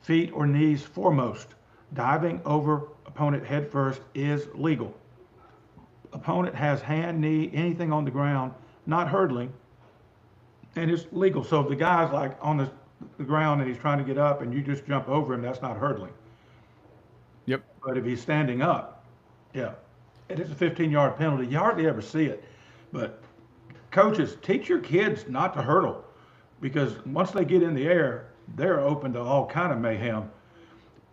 Feet or knees foremost. Diving over opponent head first is legal. Opponent has hand, knee, anything on the ground, not hurdling, and it's legal. So if the guy's like on the ground and he's trying to get up and you just jump over him, that's not hurdling. Yep. But if he's standing up, yeah, it is a 15-yard penalty. You hardly ever see it. But coaches, teach your kids not to hurdle, because once they get in the air, they're open to all kind of mayhem.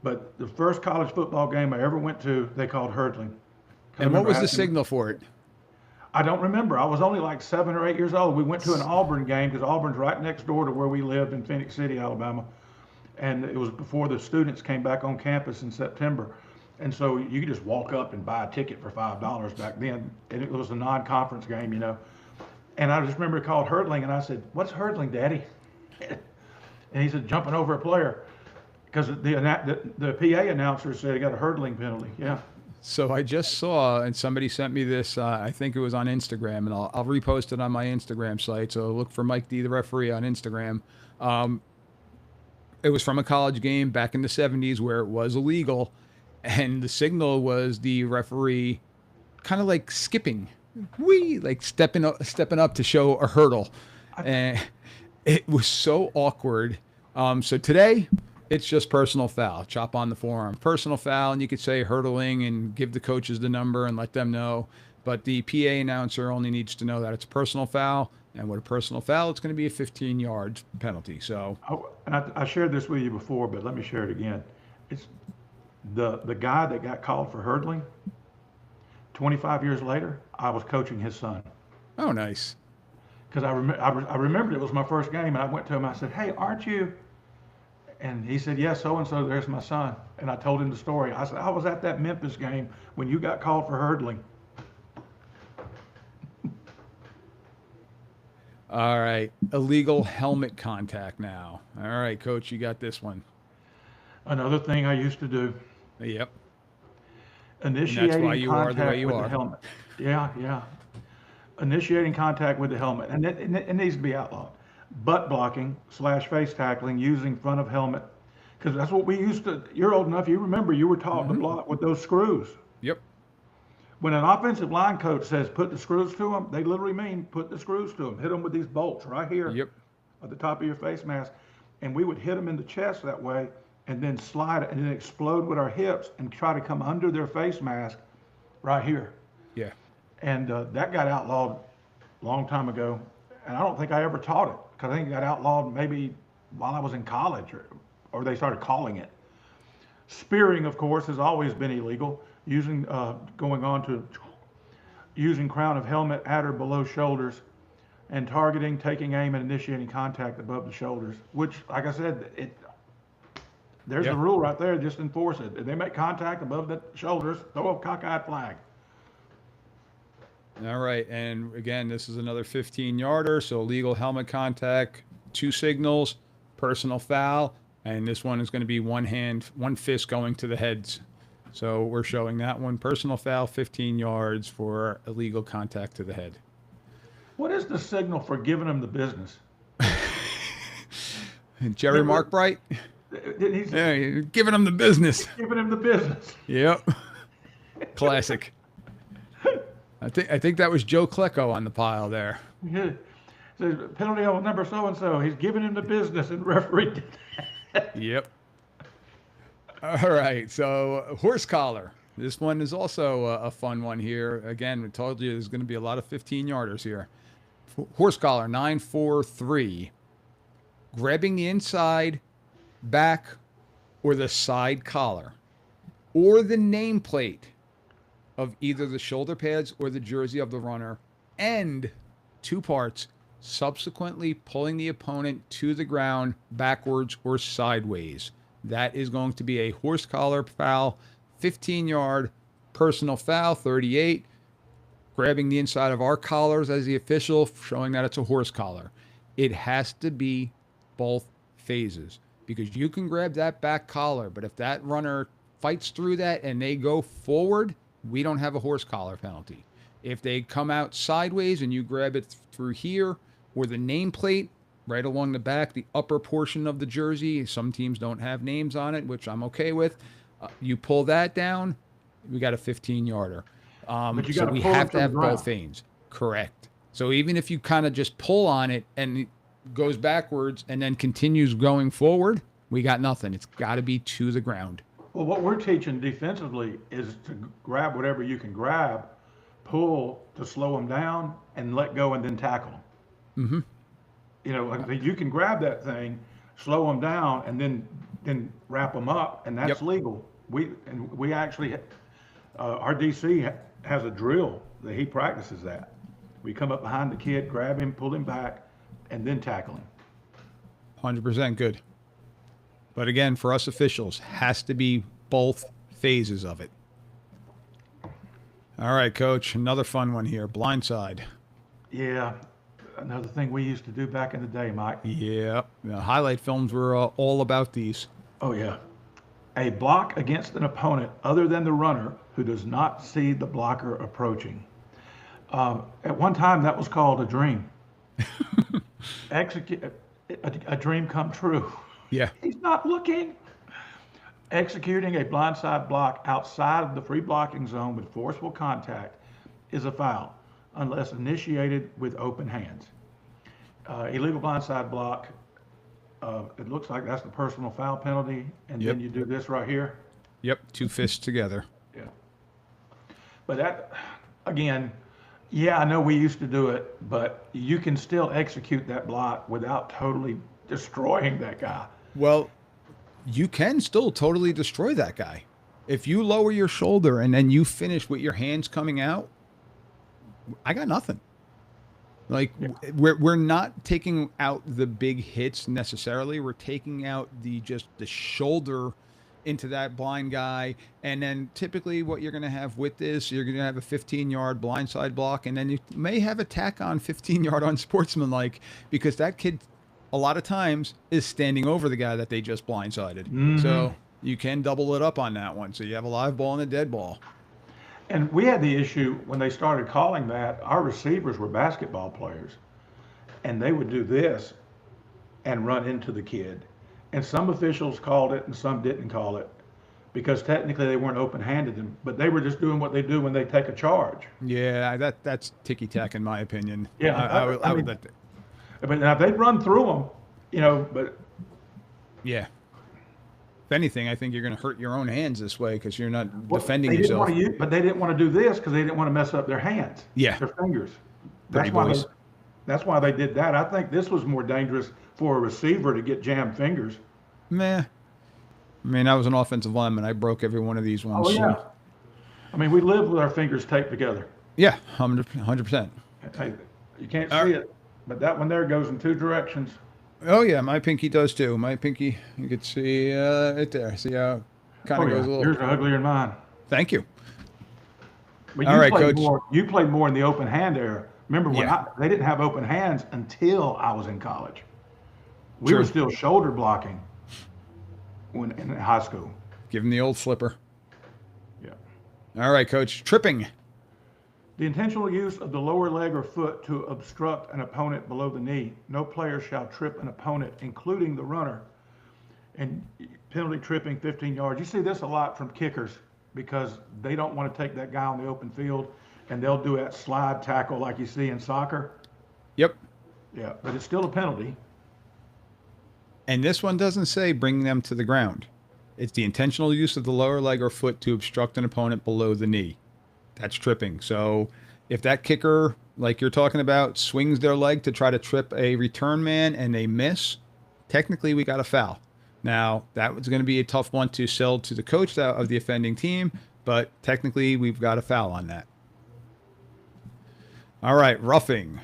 But the first college football game I ever went to, they called hurdling. And what was the signal for it? I don't remember. I was only like 7 or 8 years old. We went to an Auburn game because Auburn's right next door to where we lived in Phoenix City, Alabama. And it was before the students came back on campus in September. And so you could just walk up and buy a ticket for $5 back then. And it was a non-conference game, you know. And I just remember it called hurdling. And I said, "What's hurdling, Daddy?" And he said, "Jumping over a player." Because the PA announcer said he got a hurdling penalty. Yeah. So I just saw, and somebody sent me this, I think it was on Instagram, and I'll repost it on my Instagram site. So look for Mike D, the referee, on Instagram. It was from a college game back in the 70s where it was illegal. And the signal was the referee kind of like skipping, like stepping up to show a hurdle. And it was so awkward. So today, it's just personal foul. Chop on the forearm. Personal foul, and you could say hurdling and give the coaches the number and let them know. But the PA announcer only needs to know that it's a personal foul, and with a personal foul, it's going to be a 15-yard penalty. So, and I shared this with you before, but let me share it again. It's the guy that got called for hurdling. 25 years later, I was coaching his son. Oh, nice. Because I remembered it was my first game, and I went to him. I said, "Hey, aren't you?" And he said, "Yes, so and so. There's my son." And I told him the story. I said, "I was at that Memphis game when you got called for hurdling." All right, illegal helmet contact now. All right, Coach, you got this one. Another thing I used to do. Yep. Initiating that's why you are the way contact you with are. the helmet. Yeah. Initiating contact with the helmet, and it needs to be outlawed. Butt blocking / face tackling using front of helmet because that's what we used to. You're old enough. You remember you were taught to Hmm. block with those screws. Yep. When an offensive line coach says put the screws to them, they literally mean put the screws to them. Hit them with these bolts right here Yep. at the top of your face mask, and we would hit them in the chest that way, and then slide it, and then explode with our hips and try to come under their face mask right here. Yeah. And that got outlawed a long time ago, and I don't think I ever taught it because I think it got outlawed maybe while I was in college, or they started calling it. Spearing, of course, has always been illegal. Going on to using crown of helmet at or below shoulders, and targeting, taking aim, and initiating contact above the shoulders. Which, like I said, there's Yeah. the rule right there. Just enforce it. If they make contact above the shoulders, throw a cockeyed flag. All right. And again, this is another 15-yarder. So legal helmet contact, 2 signals, personal foul. And this one is going to be one hand, one fist going to the heads. So we're showing that one. Personal foul, 15 yards for illegal contact to the head. What is the signal for giving them the business? Jerry Markbright? He's Yeah, you're giving him the business. giving him the business. Yep. Classic. I think that was Joe Klecko on the pile there. Yeah. Says penalty on number so and so. He's giving him the business, and the referee did that. Yep. All right. So horse collar. This one is also a fun one here. Again, we told you there's going to be a lot of 15-yarders here. Horse collar, 9-4-3. Grabbing the inside, back, or the side collar, or the nameplate of either the shoulder pads or the jersey of the runner, and 2 parts, subsequently pulling the opponent to the ground backwards or sideways. That is going to be a horse collar foul, 15-yard personal foul, 38. Grabbing the inside of our collars as the official, showing that it's a horse collar. It has to be both phases, because you can grab that back collar, but if that runner fights through that and they go forward, we don't have a horse collar penalty. If they come out sideways and you grab it through here, or the nameplate right along the back, the upper portion of the jersey, some teams don't have names on it, which I'm okay with. You pull that down, we got a 15-yarder. But you So gotta we pull it have to to the have ground. both things. Correct. So even if you kind of just pull on it and it goes backwards and then continues going forward, we got nothing. It's got to be to the ground. Well, what we're teaching defensively is to grab whatever you can grab, pull to slow them down, and let go and then tackle them. Mm-hmm. You know, like you can grab that thing, slow them down, and then wrap them up, and that's Yep. legal. We actually, our DC has a drill that he practices that. We come up behind the kid, grab him, pull him back, and then tackle him. 100% good. But again, for us officials, has to be both phases of it. All right, Coach, another fun one here. Blindside. Yeah, another thing we used to do back in the day, Mike. Yeah. The highlight films were all about these. Oh, yeah. A block against an opponent other than the runner who does not see the blocker approaching. At one time, that was called a dream. Execute a dream come true. Yeah. He's not looking. Executing a blindside block outside of the free blocking zone with forceful contact is a foul unless initiated with open hands. Illegal blindside block, it looks like that's the personal foul penalty, and Yep. then you do this right here. Yep. 2 fists together. Yeah. But that, again, yeah, I know we used to do it, but you can still execute that block without totally destroying that guy. Well, you can still totally destroy that guy. If you lower your shoulder and then you finish with your hands coming out, I got nothing. Like we're not taking out the big hits necessarily. We're taking out the shoulder into that blind guy, and then typically what you're going to have with this, you're going to have a 15-yard blindside block, and then you may have a tack on 15-yard unsportsmanlike, because that kid a lot of times is standing over the guy that they just blindsided. So you can double it up on that one. So you have a live ball and a dead ball. And we had the issue when they started calling that, our receivers were basketball players, and they would do this and run into the kid. And some officials called it and some didn't call it because technically they weren't open-handed, but they were just doing what they do when they take a charge. Yeah, that's ticky tack in my opinion. Yeah, I would mean, let. but now if they'd run through them, but Yeah. If anything, I think you're going to hurt your own hands this way because you're not well, defending they didn't yourself. want to use, but they didn't want to do this because they didn't want to mess up their hands, Yeah. their fingers. Pretty That's why boys. that's why they did that. I think this was more dangerous for a receiver to get jammed fingers. Meh. I mean, I was an offensive lineman. I broke every one of these ones. Oh yeah. So, I mean, we live with our fingers taped together. yeah, 100%. Hey, you can't All see right. it, but that one there goes in two directions. Oh yeah, my pinky does too. My pinky, you can see it there. See how kind Oh of yeah, goes a little. yours are uglier than mine. Thank you. But All you right, played Coach. more. You played more in the open hand era. Remember when Yeah. they didn't have open hands until I was in college. We were True. still shoulder blocking when in high school. Give him the old flipper. Yeah. All right, Coach. Tripping. The intentional use of the lower leg or foot to obstruct an opponent below the knee. No player shall trip an opponent, including the runner. And penalty tripping 15 yards. You see this a lot from kickers because they don't want to take that guy on the open field and they'll do that slide tackle like you see in soccer. Yep. Yeah, but it's still a penalty. And this one doesn't say bring them to the ground. It's the intentional use of the lower leg or foot to obstruct an opponent below the knee. That's tripping. So if that kicker, like you're talking about, swings their leg to try to trip a return man and they miss, technically we got a foul. Now, that was going to be a tough one to sell to the coach of the offending team, but technically we've got a foul on that. All right, roughing.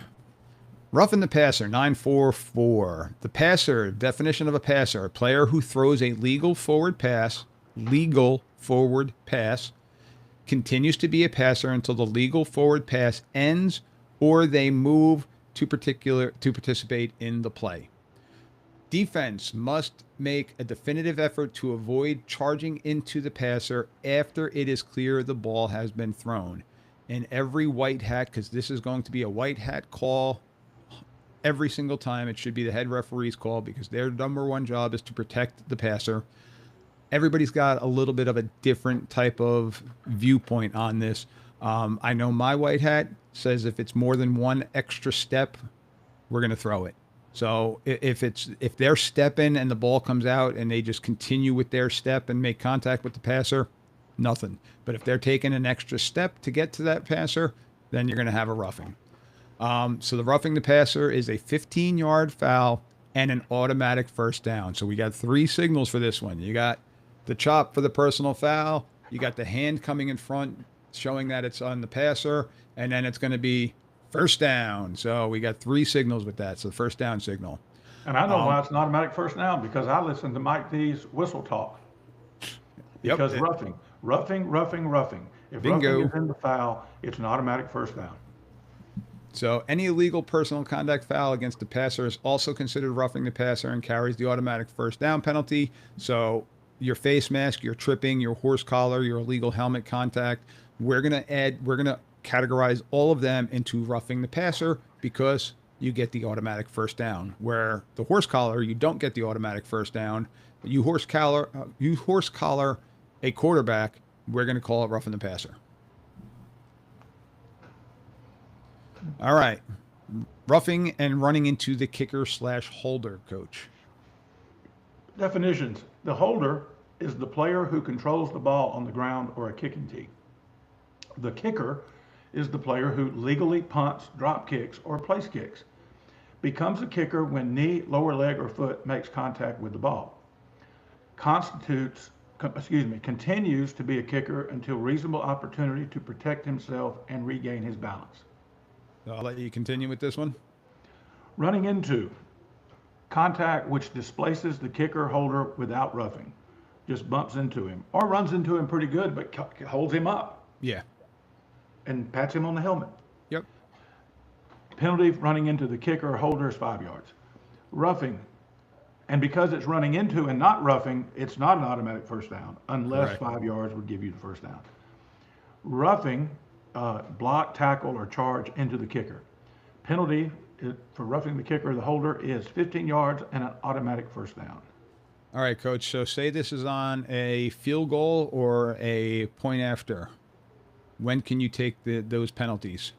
Roughing the passer, 944. The passer, definition of a passer, a player who throws a legal forward pass, continues to be a passer until the legal forward pass ends or they move to participate in the play. Defense must make a definitive effort to avoid charging into the passer after it is clear the ball has been thrown. And every white hat, because this is going to be a white hat call every single time, it should be the head referee's call because their number one job is to protect the passer. Everybody's got a little bit of a different type of viewpoint on this. I know my white hat says if it's more than one extra step, we're going to throw it. So if they're stepping and the ball comes out and they just continue with their step and make contact with the passer, nothing. But if they're taking an extra step to get to that passer, then you're going to have a roughing. So the roughing the passer is a 15-yard foul and an automatic first down. So we got three signals for this one. You got the chop for the personal foul. You got the hand coming in front showing that it's on the passer. And then it's going to be first down. So we got three signals with that. So the first down signal. And I know why it's an automatic first down because I listened to Mike D's whistle talk. Because roughing. If Bingo. roughing is in the foul, it's an automatic first down. So any illegal personal contact foul against the passer is also considered roughing the passer and carries the automatic first down penalty. So your face mask, your tripping, your horse collar, your illegal helmet contact, we're going to categorize all of them into roughing the passer because you get the automatic first down. Where the horse collar, you don't get the automatic first down. You horse collar a quarterback, we're going to call it roughing the passer. All right. Roughing and running into the kicker/holder, Coach. Definitions. The holder is the player who controls the ball on the ground or a kicking tee. The kicker is the player who legally punts, drop kicks, or place kicks. Becomes a kicker when knee, lower leg, or foot makes contact with the ball. Continues to be a kicker until reasonable opportunity to protect himself and regain his balance. I'll let you continue with this one. Running into. Contact which displaces the kicker holder without roughing. Just bumps into him. Or runs into him pretty good, but holds him up. Yeah. And pats him on the helmet. Yep. Penalty running into the kicker or holder is 5 yards. Roughing. And because it's running into and not roughing, it's not an automatic first down unless Correct. 5 yards would give you the first down. Roughing, block, tackle, or charge into the kicker. Penalty for roughing the kicker or the holder is 15 yards and an automatic first down. All right, coach. So say this is on a field goal or a point after. When can you take those penalties?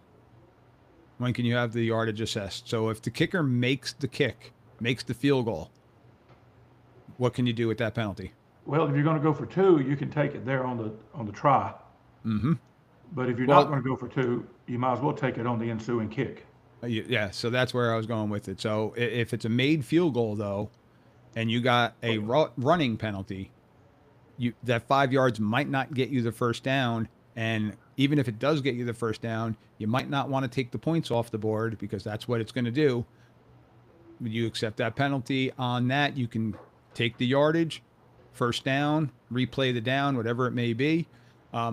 When can you have the yardage assessed? So if the kicker makes the kick, makes the field goal, what can you do with that penalty? Well, if you're going to go for two, you can take it there on the try. Mm-hmm. But if you're not Well, going to go for two, you might as well take it on the ensuing kick. yeah. So that's where I was going with it. So if it's a made field goal though, and you got a running penalty, that 5 yards might not get you the first down. And even if it does get you the first down, you might not want to take the points off the board because that's what it's going to do. When you accept that penalty on that, you can take the yardage, first down, replay the down, whatever it may be,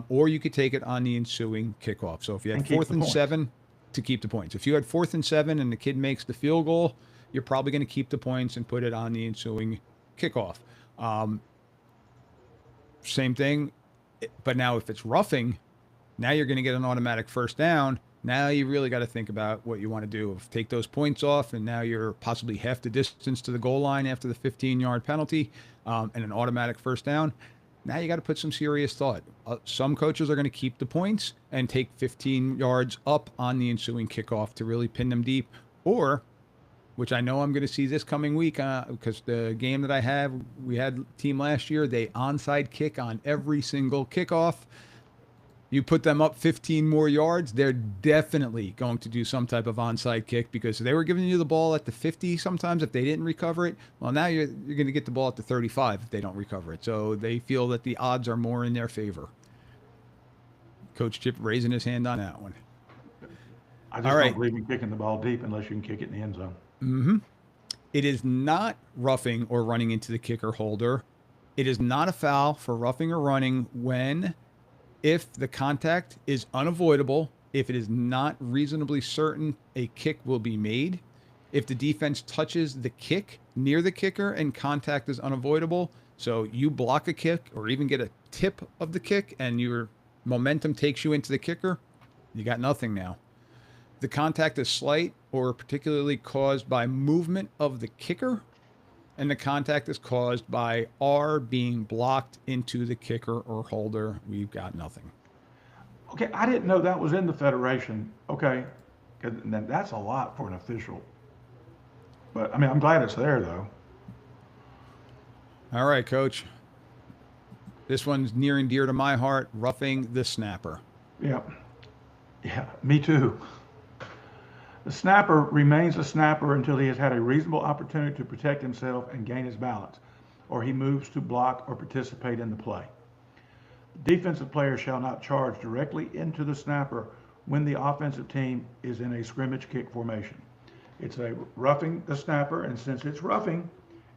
or you could take it on the ensuing kickoff. So if you had And keep fourth the and points. 7, to keep the points. If you had 4th and 7 and the kid makes the field goal, you're probably going to keep the points and put it on the ensuing kickoff. Same thing, but now if it's roughing, now you're going to get an automatic first down. Now you really got to think about what you want to do. Take those points off, and now you're possibly half the distance to the goal line after the 15-yard penalty, and an automatic first down. Now you got to put some serious thought. Some coaches are going to keep the points and take 15 yards up on the ensuing kickoff to really pin them deep, or which I know I'm going to see this coming week because the game that I have, we had team last year, they onside kick on every single kickoff. You put them up 15 more yards, they're definitely going to do some type of onside kick because they were giving you the ball at the 50 sometimes if they didn't recover it. Well, now you're going to get the ball at the 35 if they don't recover it. So they feel that the odds are more in their favor. Coach Chip raising his hand on that one. I just All don't right. believe in kicking the ball deep unless you can kick it in the end zone. It is not roughing or running into the kicker holder. It is not a foul for roughing or running if the contact is unavoidable, if it is not reasonably certain a kick will be made, if the defense touches the kick near the kicker and contact is unavoidable, so you block a kick or even get a tip of the kick and your momentum takes you into the kicker, you got nothing now. The contact is slight or particularly caused by movement of the kicker, and the contact is caused by R being blocked into the kicker or holder. We've got nothing. Okay, I didn't know that was in the Federation. Okay, 'cause then that's a lot for an official. But I mean, I'm glad it's there though. All right, coach. This one's near and dear to my heart, roughing the snapper. Yeah, yeah, me too. The snapper remains a snapper until he has had a reasonable opportunity to protect himself and gain his balance, or he moves to block or participate in the play. The defensive player shall not charge directly into the snapper when the offensive team is in a scrimmage kick formation. It's a roughing the snapper, and since it's roughing,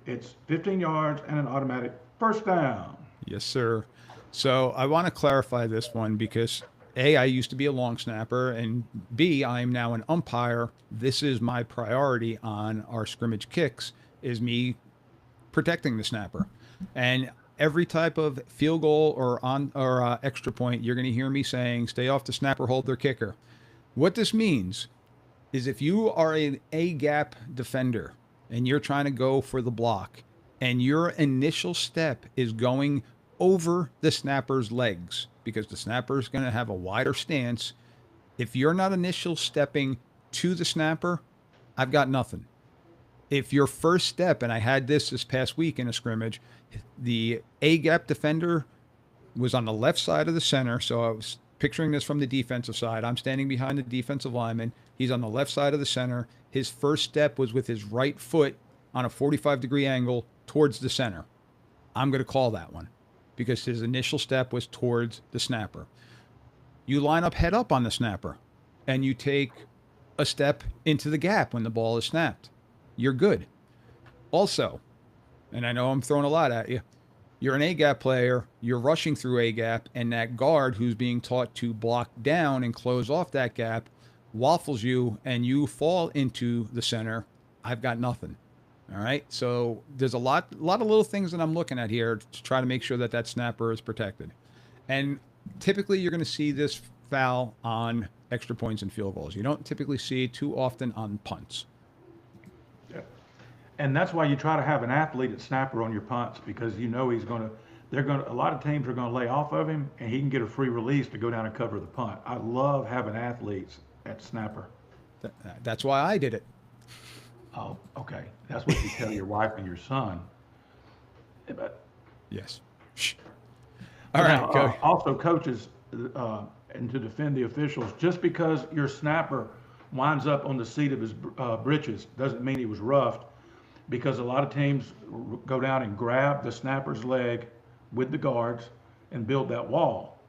it's 15 yards and an automatic first down. Yes, sir. So I want to clarify this one because A, I used to be a long snapper, and B, I am now an umpire. This is my priority on our scrimmage kicks, is me protecting the snapper. And every type of field goal or extra point, you're going to hear me saying, stay off the snapper, hold their kicker. What this means is if you are an A-gap defender and you're trying to go for the block and your initial step is going over the snapper's legs because the snapper is going to have a wider stance, if you're not initial stepping to the snapper, I've got nothing. If your first step, and I had this past week in a scrimmage, the A-gap defender was on the left side of the center, so I was picturing this from the defensive side. I'm standing behind the defensive lineman. He's on the left side of the center. His first step was with his right foot on a 45-degree angle towards the center. I'm going to call that one because his initial step was towards the snapper. You line up head up on the snapper, and you take a step into the gap when the ball is snapped. You're good. Also, and I know I'm throwing a lot at you, you're an A-gap player, you're rushing through A-gap, and that guard who's being taught to block down and close off that gap waffles you, and you fall into the center. I've got nothing. All right? So there's a lot of little things that I'm looking at here to try to make sure that that snapper is protected. And typically you're going to see this foul on extra points and field goals. You don't typically see it too often on punts. Yeah. And that's why you try to have an athlete at snapper on your punts because you know a lot of teams are going to lay off of him and he can get a free release to go down and cover the punt. I love having athletes at snapper. That's why I did it. Oh, okay. That's what you tell your wife and your son. But Yes. Shh. All right, now, go. also coaches, and to defend the officials, just because your snapper winds up on the seat of his britches doesn't mean he was roughed, because a lot of teams go down and grab the snapper's leg with the guards and build that wall.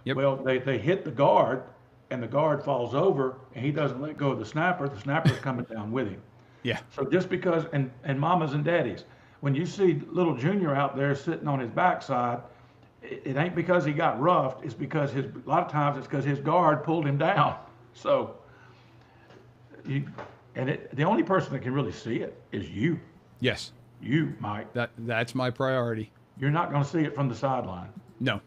Yep. Well, they hit the guard, and the guard falls over, and he doesn't let go of the snapper's coming down with him. Yeah. So just because, and mamas and daddies, when you see little Junior out there sitting on his backside, it ain't because he got roughed. It's because a lot of times it's because his guard pulled him down. So, the only person that can really see it is you. Yes. You, Mike. That's my priority. You're not going to see it from the sideline. No.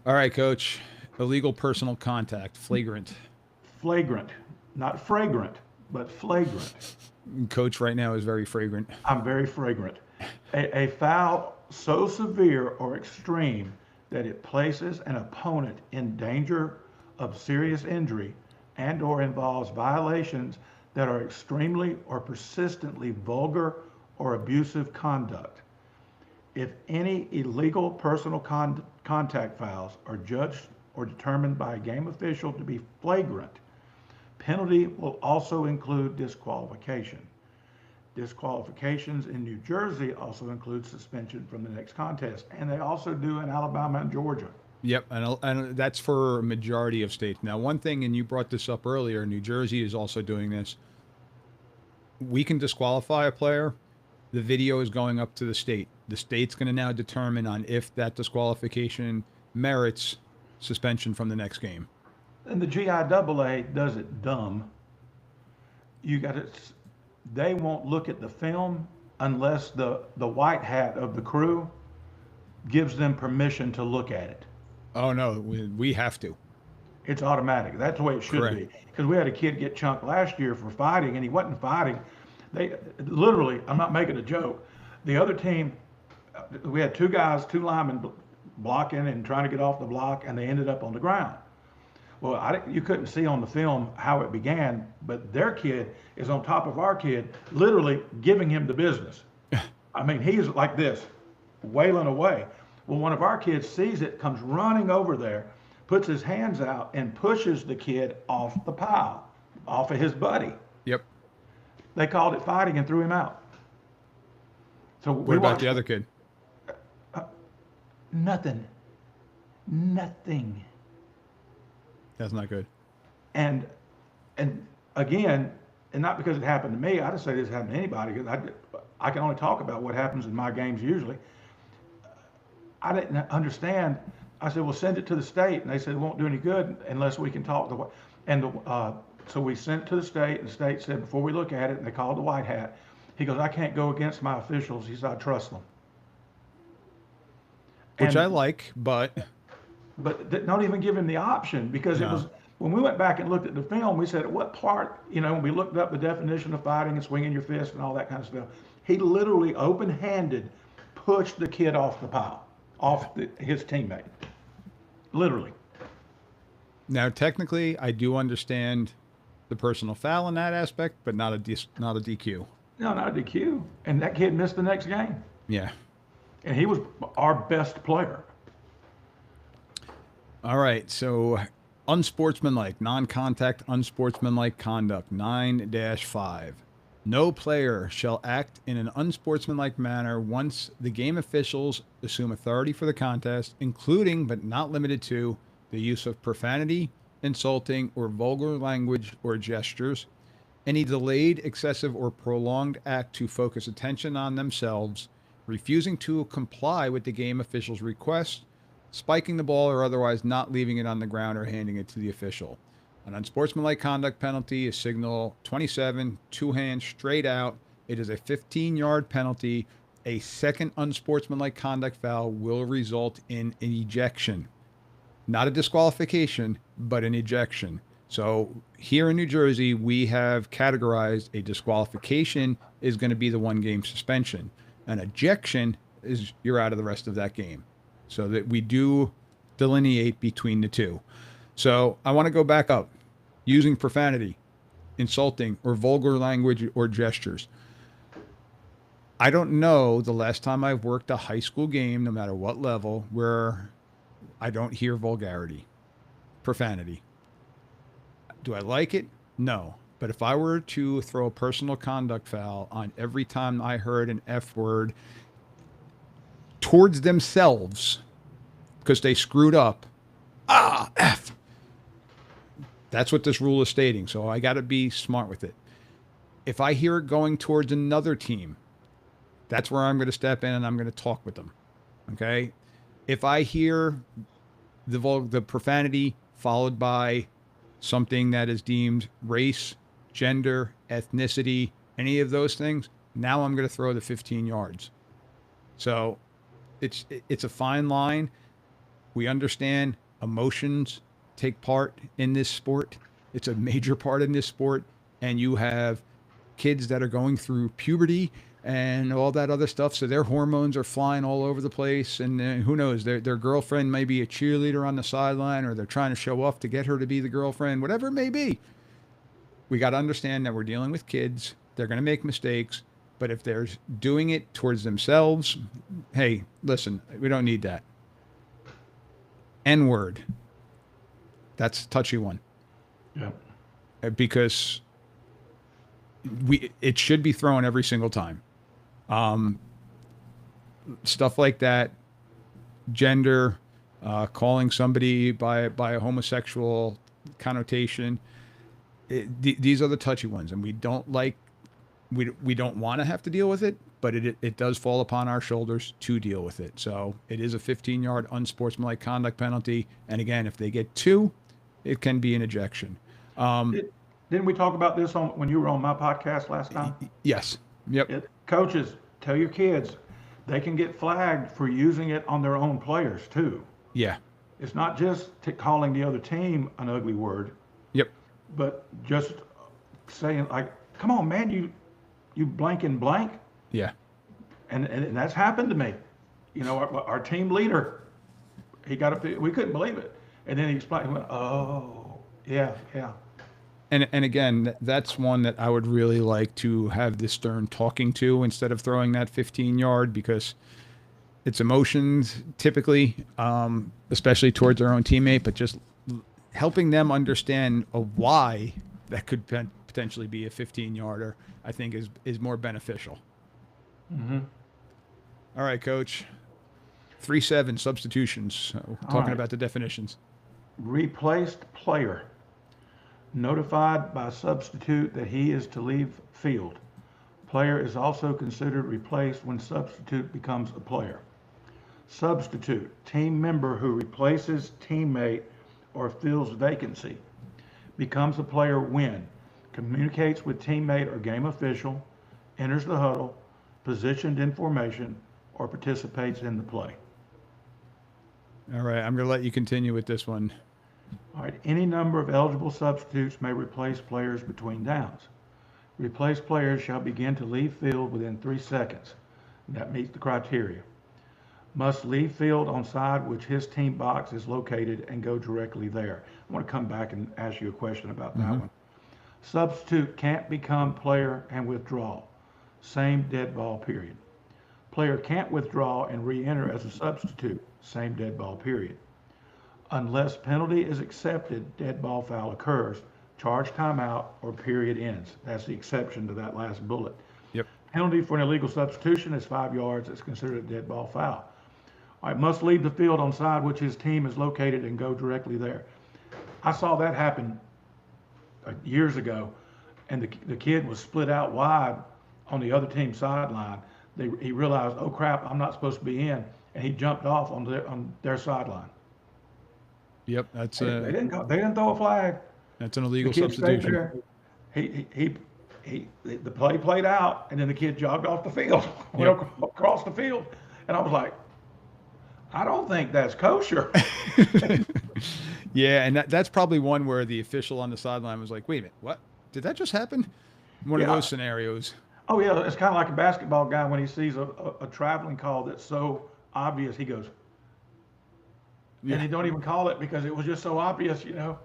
All right, Coach. Illegal personal contact, flagrant. Flagrant, not fragrant, but flagrant. Coach right now is very fragrant. I'm very fragrant. A foul so severe or extreme that it places an opponent in danger of serious injury and or involves violations that are extremely or persistently vulgar or abusive conduct. If any illegal personal contact fouls are judged or determined by a game official to be flagrant, penalty will also include disqualification. Disqualifications in New Jersey also include suspension from the next contest, and they also do in Alabama and Georgia. Yep, and that's for a majority of states. Now, one thing, and you brought this up earlier, New Jersey is also doing this. We can disqualify a player. The video is going up to the state. The state's going to now determine on if that disqualification merits suspension from the next game. And the GIAA does it dumb. They won't look at the film unless the white hat of the crew gives them permission to look at it. Oh no, we have to. It's automatic. That's the way it should be. Because we had a kid get chunked last year for fighting, and he wasn't fighting. They literally, I'm not making a joke. The other team, we had two linemen blocking and trying to get off the block, and they ended up on the ground. Well, you couldn't see on the film how it began, but their kid is on top of our kid, literally giving him the business. I mean, he's like this, wailing away. Well, one of our kids sees it, comes running over there, puts his hands out, and pushes the kid off the pile, off of his buddy. Yep. They called it fighting and threw him out. So what about the other kid? Nothing. That's not good. And again, and not because it happened to me, I just say this happened to anybody, because I can only talk about what happens in my games usually. I didn't understand. I said, well, send it to the state. And they said, it won't do any good unless we can talk so we sent it to the state, and the state said, before we look at it, and they called the white hat, he goes, I can't go against my officials. He said, I trust them. Which I like, but don't even give him the option, because it was, when we went back and looked at the film, we said, what part, when we looked up the definition of fighting and swinging your fist and all that kind of stuff, he literally open-handed pushed the kid off the pile, his teammate, literally. Now, technically, I do understand the personal foul in that aspect, but not a DQ. No, not a DQ. And that kid missed the next game. Yeah. And he was our best player. All right, so unsportsmanlike, non-contact, unsportsmanlike conduct, 9-5. No player shall act in an unsportsmanlike manner once the game officials assume authority for the contest, including but not limited to the use of profanity, insulting, or vulgar language or gestures, any delayed, excessive, or prolonged act to focus attention on themselves, refusing to comply with the game official's request, spiking the ball or otherwise not leaving it on the ground or handing it to the official. An unsportsmanlike conduct penalty is signal 27, two hands straight out. It is a 15-yard penalty. A second unsportsmanlike conduct foul will result in an ejection. Not a disqualification, but an ejection. So here in New Jersey, we have categorized a disqualification is going to be the 1 game suspension. An ejection is you're out of the rest of that game. So that we do delineate between the two. So I want to go back up. Using profanity, insulting, or vulgar language or gestures. I don't know the last time I've worked a high school game, no matter what level, where I don't hear vulgarity, profanity. Do I like it? No. But if I were to throw a personal conduct foul on every time I heard an F word towards themselves because they screwed up, F. That's what this rule is stating. So I got to be smart with it. If I hear it going towards another team, that's where I'm going to step in and I'm going to talk with them. Okay? If I hear the profanity followed by something that is deemed race, gender, ethnicity, any of those things, now I'm going to throw the 15 yards. So it's a fine line. We understand emotions take part in this sport. It's a major part in this sport. And you have kids that are going through puberty and all that other stuff. So their hormones are flying all over the place. And who knows, their girlfriend may be a cheerleader on the sideline, or they're trying to show off to get her to be the girlfriend, whatever it may be. We got to understand that we're dealing with kids. They're going to make mistakes. But if they're doing it towards themselves, hey, listen, we don't need that. N-word. That's a touchy one. Yeah. Because it should be thrown every single time. Stuff like that, gender, calling somebody by a homosexual connotation. These are the touchy ones, and we don't want to have to deal with it, but it does fall upon our shoulders to deal with it. So it is a 15-yard unsportsmanlike conduct penalty. And again, if they get 2, it can be an ejection. Didn't we talk about this when you were on my podcast last time? Yes. Yep. Coaches, tell your kids they can get flagged for using it on their own players too. Yeah. It's not just calling the other team an ugly word. Yep. But just saying like, "Come on, man, you blank and blank." Yeah. And that's happened to me. You know, our team leader, we couldn't believe it. And then he explained, he went, "Oh, yeah." And again, that's one that I would really like to have this stern talking to instead of throwing that 15-yard, because it's emotions typically, especially towards their own teammate, but just helping them understand why that could potentially be a 15-yarder, I think is more beneficial. Mm-hmm. All right, Coach. 3-7 substitutions. Talking about the definitions. Replaced player. Notified by substitute that he is to leave field. Player is also considered replaced when substitute becomes a player. Substitute, team member who replaces teammate or fills vacancy. Becomes a player when communicates with teammate or game official, enters the huddle, positioned in formation, or participates in the play. All right, I'm going to let you continue with this one. All right, any number of eligible substitutes may replace players between downs. Replaced players shall begin to leave field within 3 seconds. That meets the criteria. Must leave field on side which his team box is located and go directly there. I want to come back and ask you a question about that one. Substitute can't become player and withdraw. Same dead ball period. Player can't withdraw and re-enter as a substitute. Same dead ball period. Unless penalty is accepted, dead ball foul occurs, charge timeout, or period ends. That's the exception to that last bullet. Yep. Penalty for an illegal substitution is 5 yards. It's considered a dead ball foul. All right, must leave the field on side which his team is located and go directly there. I saw that happen years ago, and the kid was split out wide on the other team's sideline. He realized, oh crap, I'm not supposed to be in, and he jumped off on their sideline. Yep, that's they didn't throw a flag. That's an illegal the kid substitution. Stayed there. The play played out, and then the kid jogged off the field, went across the field, and I was like, I don't think that's kosher. Yeah, and that's probably one where the official on the sideline was like, "Wait a minute, what? Did that just happen?" One of Yeah. those scenarios. Oh yeah, it's kind of like a basketball guy when he sees a traveling call that's so obvious, he goes, and Yeah. he don't even call it because it was just so obvious, you know.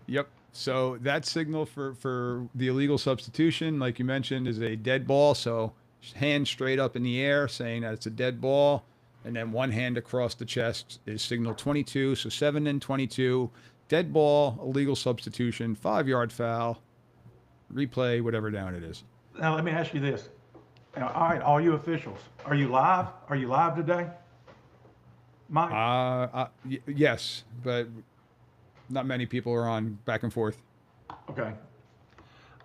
Yep. So that signal for the illegal substitution, like you mentioned, is a dead ball. So hand straight up in the air, saying that it's a dead ball, and then one hand across the chest is signal 22. So 7 and 22, dead ball, illegal substitution, 5-yard foul, replay, whatever down it is. Now let me ask you this. Now, all right, all you officials, are you live? Are you live today, Mike? Yes, but not many people are on back and forth. Okay.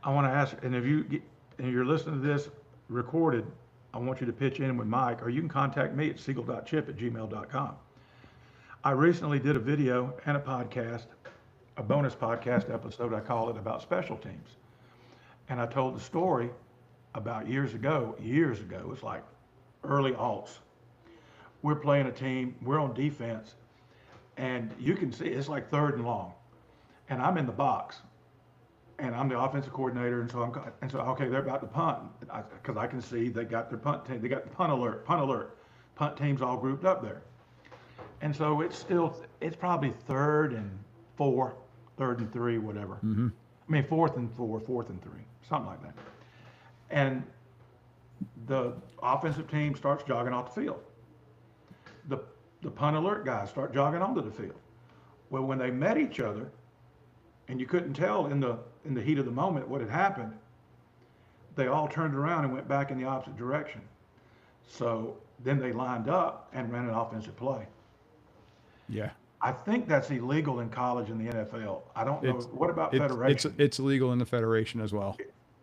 I want to ask, and and you're listening to this recorded, I want you to pitch in with Mike, or you can contact me at siegel.chip@gmail.com. I recently did a video and a podcast, a bonus podcast episode, I call it, about special teams. And I told the story about years ago, it's like early aughts. We're playing a team, we're on defense, and you can see it's like 3rd and long. And I'm in the box, and I'm the offensive coordinator, and so okay, they're about to punt because I can see they got their punt team, they got the punt alert, punt teams all grouped up there, and so it's probably 3rd and 4, 3rd and 3, whatever. Mm-hmm. I mean 4th and 4, 4th and 3, something like that, and the offensive team starts jogging off the field. The punt alert guys start jogging onto the field. Well, when they met each other, and you couldn't tell in the heat of the moment what had happened, they all turned around and went back in the opposite direction. So then they lined up and ran an offensive play. Yeah. I think that's illegal in college and the NFL. I don't know. What about federation? It's illegal in the federation as well.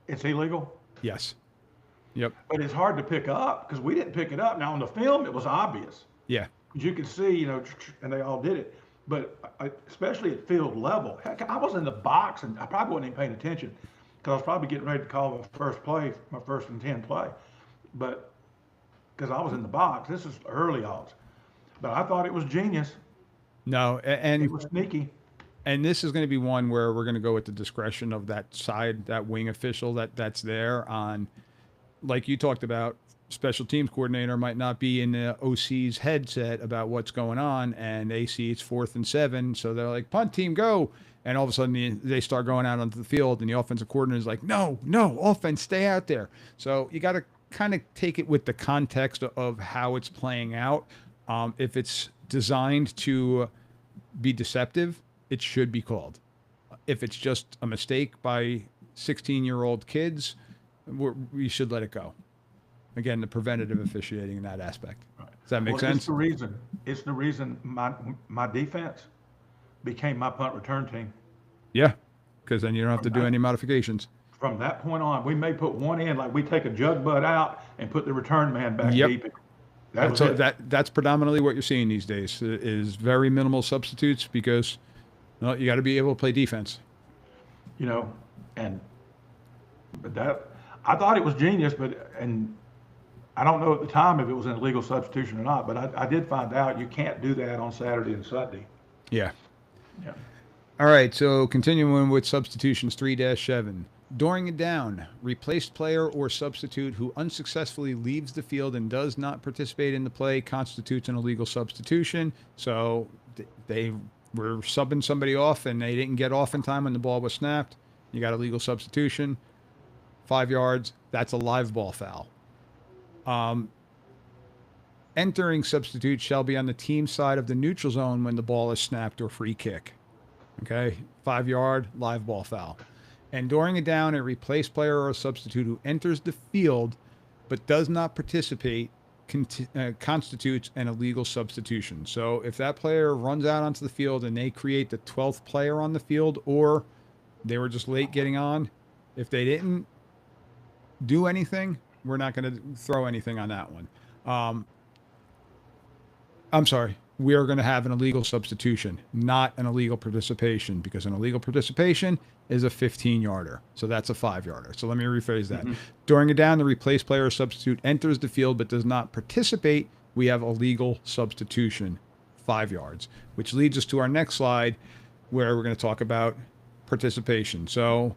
It's illegal? Yes. Yep. But it's hard to pick up because we didn't pick it up. Now on the film, it was obvious. Yeah. You could see, you know, and they all did it. But especially at field level, heck, I was in the box and I probably wasn't even paying attention because I was probably getting ready to call my first play, my 1st and 10 play. But because I was in the box, this is early odds. But I thought it was genius. No, and It was sneaky. And this is going to be one where we're going to go with the discretion of that side, that wing official that's there on, like you talked about, special teams coordinator might not be in the OC's headset about what's going on, and they see it's 4th and 7, so they're like, punt team, go. And all of a sudden they start going out onto the field, and the offensive coordinator is like, no, offense, stay out there. So you got to kind of take it with the context of how it's playing out. If it's designed to be deceptive, it should be called. If it's just a mistake by 16-year-old kids, we should let it go. Again, the preventative officiating in that aspect. Does that make sense? It's the reason my defense became my punt return team. Yeah, because then you don't have to do any modifications. From that point on, we may put one in, like we take a jug butt out and put the return man back deep. That's predominantly what you're seeing these days is very minimal substitutes because you got to be able to play defense. You know, but that I thought it was genius, and I don't know at the time if it was an illegal substitution or not, but I did find out you can't do that on Saturday and Sunday. Yeah. Yeah. All right, so continuing with substitutions 3-7. During a down, replaced player or substitute who unsuccessfully leaves the field and does not participate in the play constitutes an illegal substitution. So they were subbing somebody off and they didn't get off in time when the ball was snapped. You got a legal substitution. 5 yards, that's a live ball foul. Entering substitute shall be on the team side of the neutral zone when the ball is snapped or free kick. Okay, 5 yard, live ball foul. And during a down, a replaced player or a substitute who enters the field but does not participate constitutes an illegal substitution. So if that player runs out onto the field and they create the 12th player on the field, or they were just late getting on, if they didn't do anything, we're not going to throw anything on that one. I'm sorry. We are going to have an illegal substitution, not an illegal participation, because an illegal participation is a 15-yarder. So that's a 5-yarder. So let me rephrase that. Mm-hmm. During a down, the replaced player or substitute enters the field but does not participate. We have a legal substitution, 5 yards, which leads us to our next slide where we're going to talk about participation. So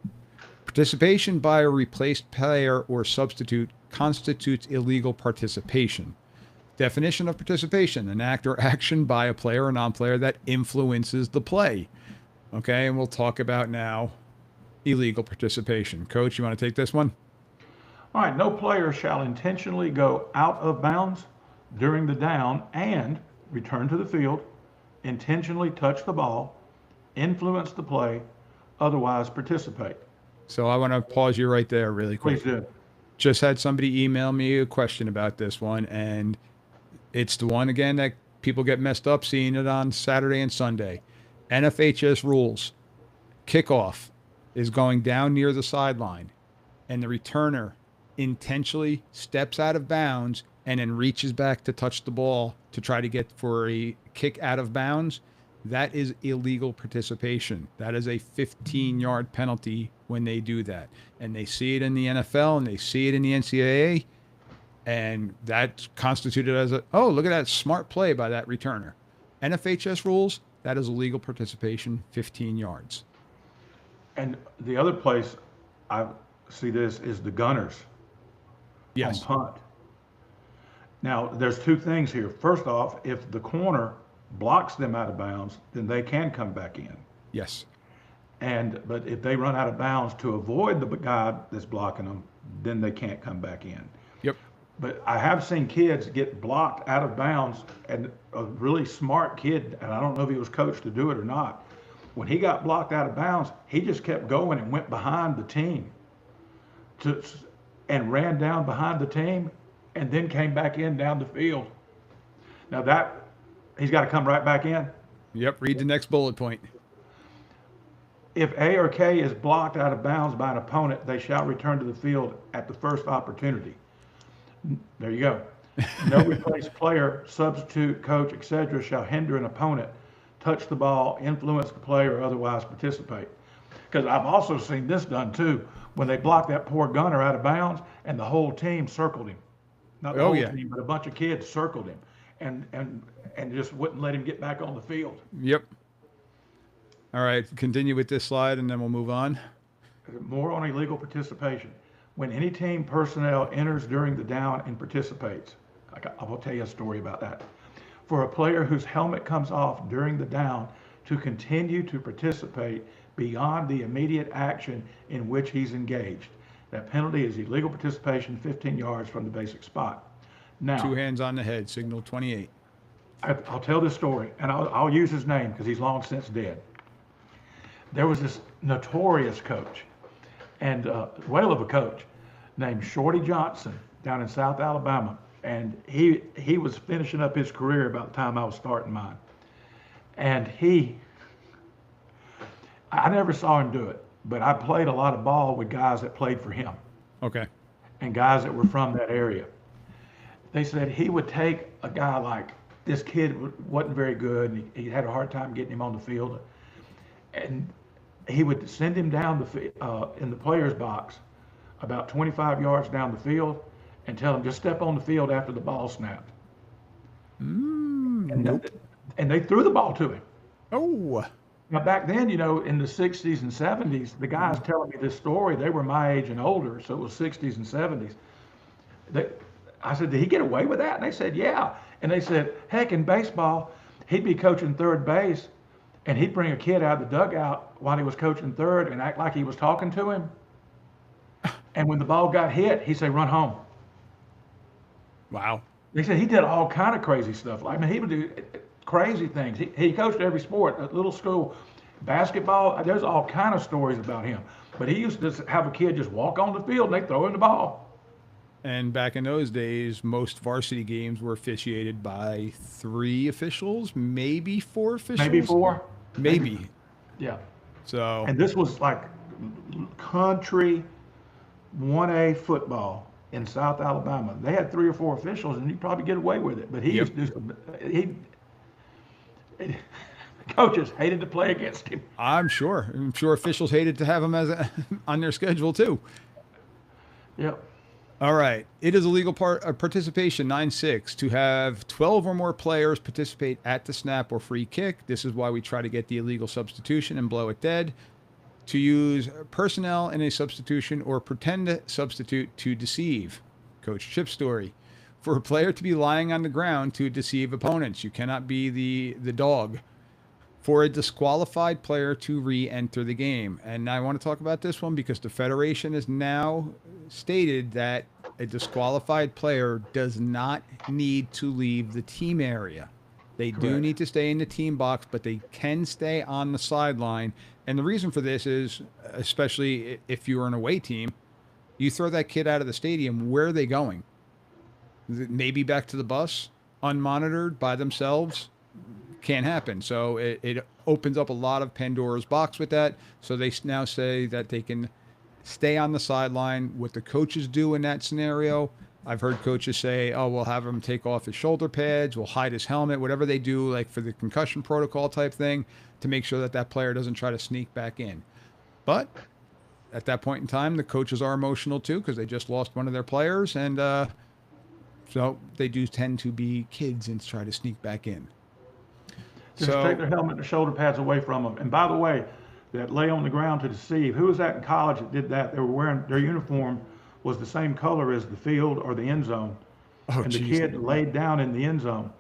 participation by a replaced player or substitute constitutes illegal participation. Definition of participation: an act or action by a player or non-player that influences the play. Okay, and we'll talk about now illegal participation. Coach, you want to take this one? All right, no player shall intentionally go out of bounds during the down and return to the field, intentionally touch the ball, influence the play, otherwise participate. So I want to pause you right there really quick. Please do. Just had somebody email me a question about this one, and it's the one again that people get messed up seeing it on Saturday and Sunday. NFHS rules: kickoff is going down near the sideline, and the returner intentionally steps out of bounds and then reaches back to touch the ball to try to get for a kick out of bounds. That is illegal participation. That is a 15-yard penalty when they do that. And they see it in the NFL and they see it in the NCAA. And that's constituted as look at that smart play by that returner. NFHS rules, that is illegal participation, 15 yards. And the other place I see this is the gunners Yes. on punt. Now, there's two things here. First off, if the corner blocks them out of bounds, then they can come back in. Yes. But if they run out of bounds to avoid the guy that's blocking them, then they can't come back in. Yep. But I have seen kids get blocked out of bounds, and a really smart kid, and I don't know if he was coached to do it or not, when he got blocked out of bounds, he just kept going and went behind the team and ran down behind the team and then came back in down the field. Now that, he's got to come right back in. Yep. Read the next bullet point. If A or K is blocked out of bounds by an opponent, they shall return to the field at the first opportunity. There you go. No replaced player, substitute, coach, etc. shall hinder an opponent, touch the ball, influence the play, or otherwise participate. Because I've also seen this done too, when they blocked that poor gunner out of bounds and the whole team circled him. Not the whole team, but a bunch of kids circled him and just wouldn't let him get back on the field. Yep. All right, continue with this slide and then we'll move on. More on illegal participation. When any team personnel enters during the down and participates, I will tell you a story about that. For a player whose helmet comes off during the down to continue to participate beyond the immediate action in which he's engaged, that penalty is illegal participation 15 yards from the basic spot. Now, 2 hands on the head, signal 28. I'll tell this story, and I'll use his name because he's long since dead. There was this notorious coach, and whale of a coach, named Shorty Johnson down in South Alabama. And he was finishing up his career about the time I was starting mine. And I never saw him do it, but I played a lot of ball with guys that played for him. Okay. And guys that were from that area. They said he would take a guy like, this kid wasn't very good, and he had a hard time getting him on the field. And he would send him down in the player's box about 25 yards down the field and tell him just step on the field after the ball snapped. Nope. And they threw the ball to him. Oh. Now back then, in the 60s and 70s, the guys telling me this story, they were my age and older, so it was 60s and 70s. I said, did he get away with that? And they said, yeah. And they said, heck, in baseball, he'd be coaching third base, and he'd bring a kid out of the dugout while he was coaching third and act like he was talking to him. And when the ball got hit, he'd say, run home. Wow. They said he did all kind of crazy stuff. I mean, he would do crazy things. He coached every sport at little school. Basketball, there's all kind of stories about him. But he used to have a kid just walk on the field and they throw him the ball. And back in those days, most varsity games were officiated by 3 officials, maybe 4 officials. Maybe 4. Maybe. Yeah. So. And this was like country 1A football in South Alabama. They had 3 or 4 officials, and you'd probably get away with it. But used to do coaches hated to play against him. I'm sure officials hated to have him on their schedule too. Yep. All right. It is illegal participation 9-6 to have 12 or more players participate at the snap or free kick. This is why we try to get the illegal substitution and blow it dead. To use personnel in a substitution or pretend to substitute to deceive. Coach Chip story. For a player to be lying on the ground to deceive opponents, you cannot be the dog. For a disqualified player to re-enter the game. And I want to talk about this one because the Federation has now stated that a disqualified player does not need to leave the team area. They do Correct. need to stay in the team box, but they can stay on the sideline. And the reason for this is, especially if you're an away team, you throw that kid out of the stadium, where are they going? Maybe back to the bus, unmonitored by themselves? Can't happen. So it opens up a lot of Pandora's box with that. So they now say that they can stay on the sideline. What the coaches do in that scenario, I've heard coaches say, oh, we'll have him take off his shoulder pads, we'll hide his helmet, whatever they do, like for the concussion protocol type thing, to make sure that that player doesn't try to sneak back in. But at that point in time, the coaches are emotional too because they just lost one of their players. And so they do tend to be kids and try to sneak back in. Just take their helmet and shoulder pads away from them. And by the way, that lay on the ground to deceive, who was that in college that did that? They were wearing, their uniform was the same color as the field or the end zone. Oh, And the geez. kid laid down in the end zone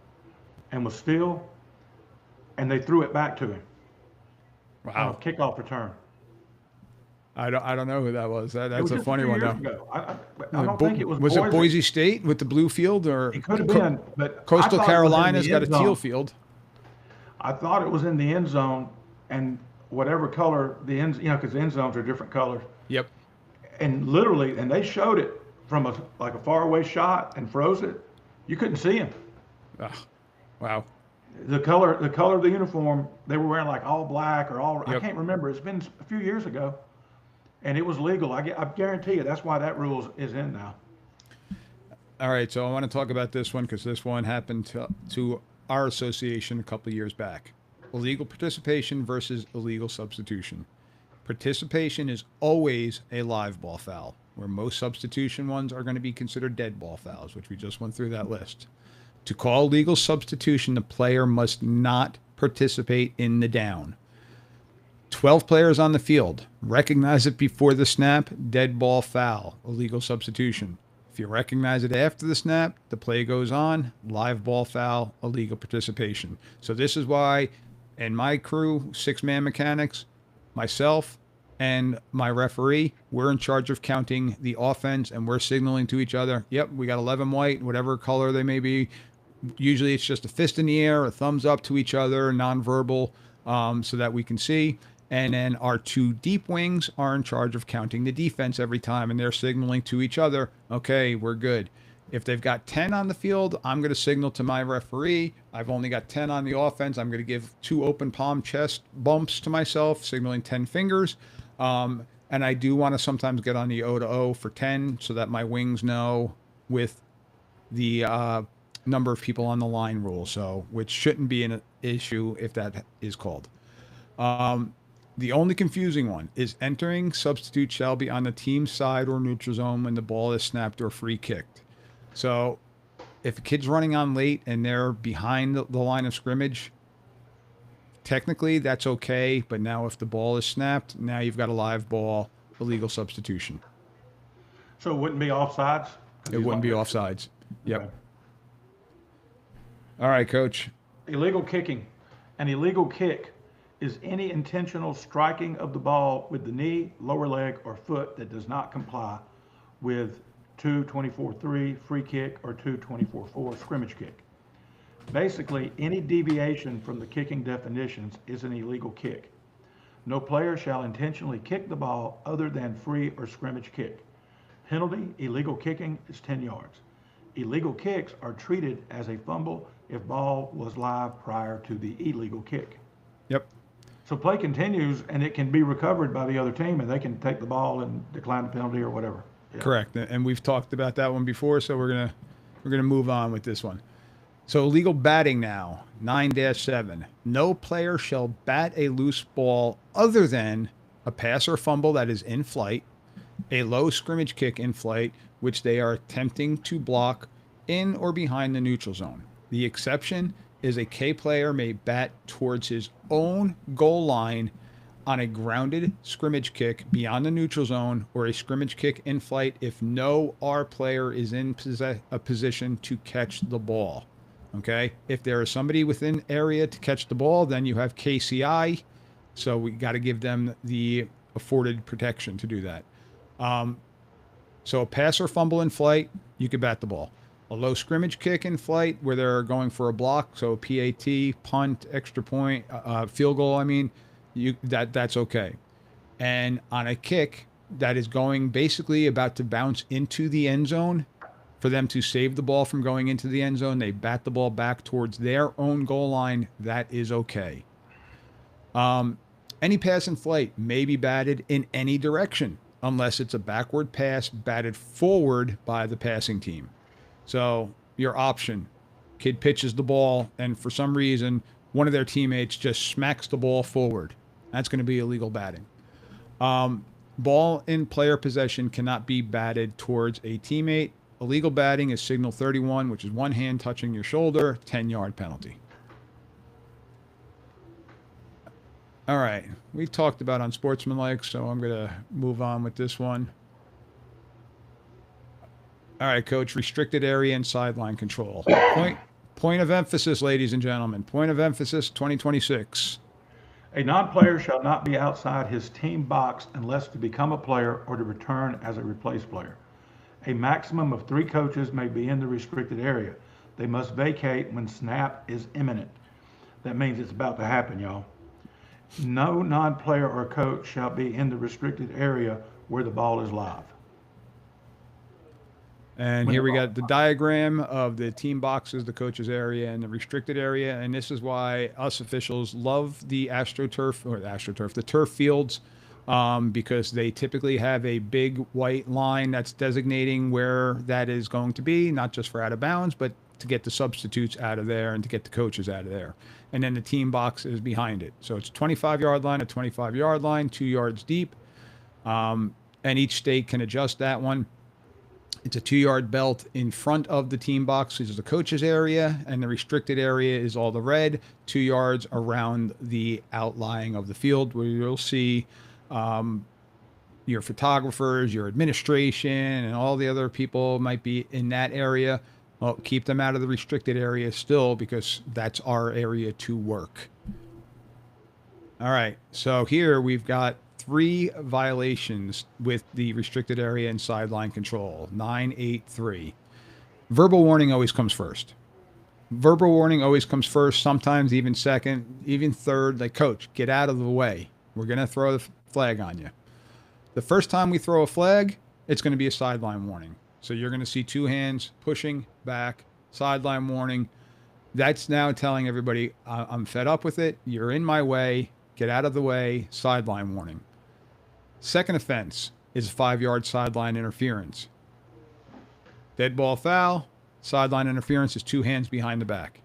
and was still, and they threw it back to him on a Wow. kickoff return. I don't know who that was. It That's was a just funny few one, years though. ago. I don't think it was Was it Boise State with the blue field, or It could have been, but I Coastal thought it was in Carolina's the got a end zone. teal field? I thought it was in the end zone, and whatever color the end, because the end zones are different colors. Yep. And literally, and they showed it from like a faraway shot and froze it. You couldn't see him. Ugh. Wow. The color of the uniform, they were wearing like all black or all. I Yep. can't remember. It's been a few years ago, and it was legal. I guarantee you, that's why that rule is in now. All right, so I want to talk about this one because this one happened to our association a couple of years back. Illegal participation versus illegal substitution. Participation is always a live ball foul, where most substitution ones are going to be considered dead ball fouls, which we just went through that list. To call legal substitution, the player must not participate in the down. 12 players on the field. Recognize it before the snap, dead ball foul, illegal substitution. If you recognize it after the snap, the play goes on, live ball foul, illegal participation. So this is why, in my crew, 6-man mechanics, myself, and my referee, we're in charge of counting the offense, and we're signaling to each other, yep, we got 11 white, whatever color they may be. Usually it's just a fist in the air, a thumbs up to each other, nonverbal, so that we can see. And then our 2 deep wings are in charge of counting the defense every time, and they're signaling to each other, okay, we're good. If they've got 10 on the field, I'm going to signal to my referee. I've only got 10 on the offense. I'm going to give 2 open palm chest bumps to myself, signaling 10 fingers. And I do want to sometimes get on the O to O for 10 so that my wings know with the number of people on the line rule, so which shouldn't be an issue if that is called. The only confusing one is entering substitute shall be on the team side or neutral zone when the ball is snapped or free kicked. So if a kid's running on late and they're behind the line of scrimmage, technically that's okay. But now if the ball is snapped, now you've got a live ball, illegal substitution. So it wouldn't be offsides? It wouldn't be offsides. Yep. Okay. All right, coach. Illegal kicking. An illegal kick is any intentional striking of the ball with the knee, lower leg, or foot that does not comply with 2-24-3 free kick or 2-24-4 scrimmage kick. Basically, any deviation from the kicking definitions is an illegal kick. No player shall intentionally kick the ball other than free or scrimmage kick. Penalty, illegal kicking is 10 yards. Illegal kicks are treated as a fumble if ball was live prior to the illegal kick. Yep. So play continues, and it can be recovered by the other team, and they can take the ball and decline the penalty or whatever. Yeah. Correct. And we've talked about that one before, so we're gonna move on with this one. So illegal batting now, 9-7. No player shall bat a loose ball other than a pass or fumble that is in flight, a low scrimmage kick in flight, which they are attempting to block in or behind the neutral zone. The exception is a K player may bat towards his own goal line on a grounded scrimmage kick beyond the neutral zone or a scrimmage kick in flight if no R player is in a position to catch the ball. Okay? If there is somebody within area to catch the ball, then you have KCI. So we got to give them the afforded protection to do that. So a pass or fumble in flight, you could bat the ball. A low scrimmage kick in flight where they're going for a block, so PAT, punt, extra point, field goal, that's okay. And on a kick that is going basically about to bounce into the end zone, for them to save the ball from going into the end zone, they bat the ball back towards their own goal line. That is okay. Any pass in flight may be batted in any direction unless it's a backward pass batted forward by the passing team. So your option, kid pitches the ball, and for some reason, one of their teammates just smacks the ball forward. That's going to be illegal batting. Ball in player possession cannot be batted towards a teammate. Illegal batting is signal 31, which is one hand touching your shoulder, 10-yard penalty. All right, we talked about unsportsmanlike, so I'm going to move on with this one. All right, Coach, restricted area and sideline control. Point of emphasis, ladies and gentlemen. Point of emphasis, 2026. A non-player shall not be outside his team box unless to become a player or to return as a replaced player. A maximum of 3 coaches may be in the restricted area. They must vacate when snap is imminent. That means it's about to happen, y'all. No non-player or coach shall be in the restricted area where the ball is live. And here we got the diagram of the team boxes, the coaches area, and the restricted area. And this is why us officials love the the turf fields, because they typically have a big white line that's designating where that is going to be, not just for out of bounds, but to get the substitutes out of there and to get the coaches out of there. And then the team box is behind it. So it's a 25-yard line, a 25-yard line, 2 yards deep. And each state can adjust that one. It's a 2-yard belt in front of the team box. This is the coaches area, and the restricted area is all the red, 2 yards around the outlying of the field where you'll see your photographers, your administration, and all the other people might be in that area. Well, keep them out of the restricted area still because that's our area to work. All right, so here we've got 3 violations with the restricted area and sideline control. 983. Verbal warning always comes first. Verbal warning always comes first, sometimes even second, even third. Like, coach, get out of the way. We're going to throw the flag on you. The first time we throw a flag, it's going to be a sideline warning. So you're going to see 2 hands pushing back, sideline warning. That's now telling everybody, I'm fed up with it. You're in my way. Get out of the way. Sideline warning. Second offense is 5-yard sideline interference. Dead ball foul. Sideline interference is 2 hands behind the back.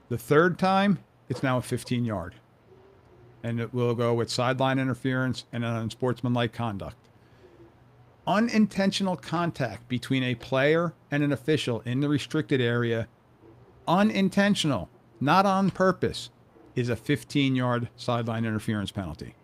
The third time, it's now a 15-yard. And it will go with sideline interference and unsportsmanlike conduct. Unintentional contact between a player and an official in the restricted area, unintentional, not on purpose, is a 15-yard sideline interference penalty.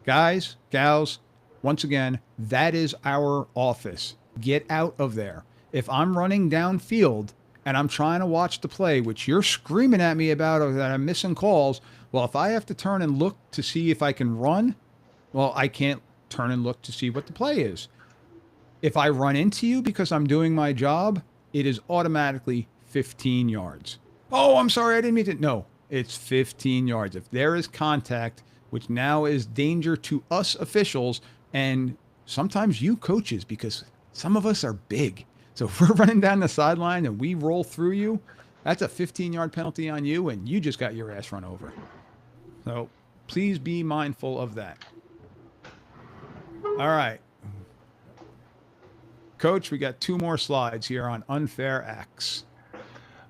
Guys, gals, once again, that is our office. Get out of there. If I'm running downfield and I'm trying to watch the play, which you're screaming at me about or that I'm missing calls, well, if I have to turn and look to see if I can run, well, I can't turn and look to see what the play is. If I run into you because I'm doing my job, it is automatically 15 yards. Oh, I'm sorry, I didn't mean to. No, it's 15 yards. If there is contact, which now is danger to us officials and sometimes you coaches, because some of us are big. So if we're running down the sideline and we roll through you, that's a 15-yard penalty on you and you just got your ass run over. So please be mindful of that. All right. Coach, we got 2 more slides here on unfair acts.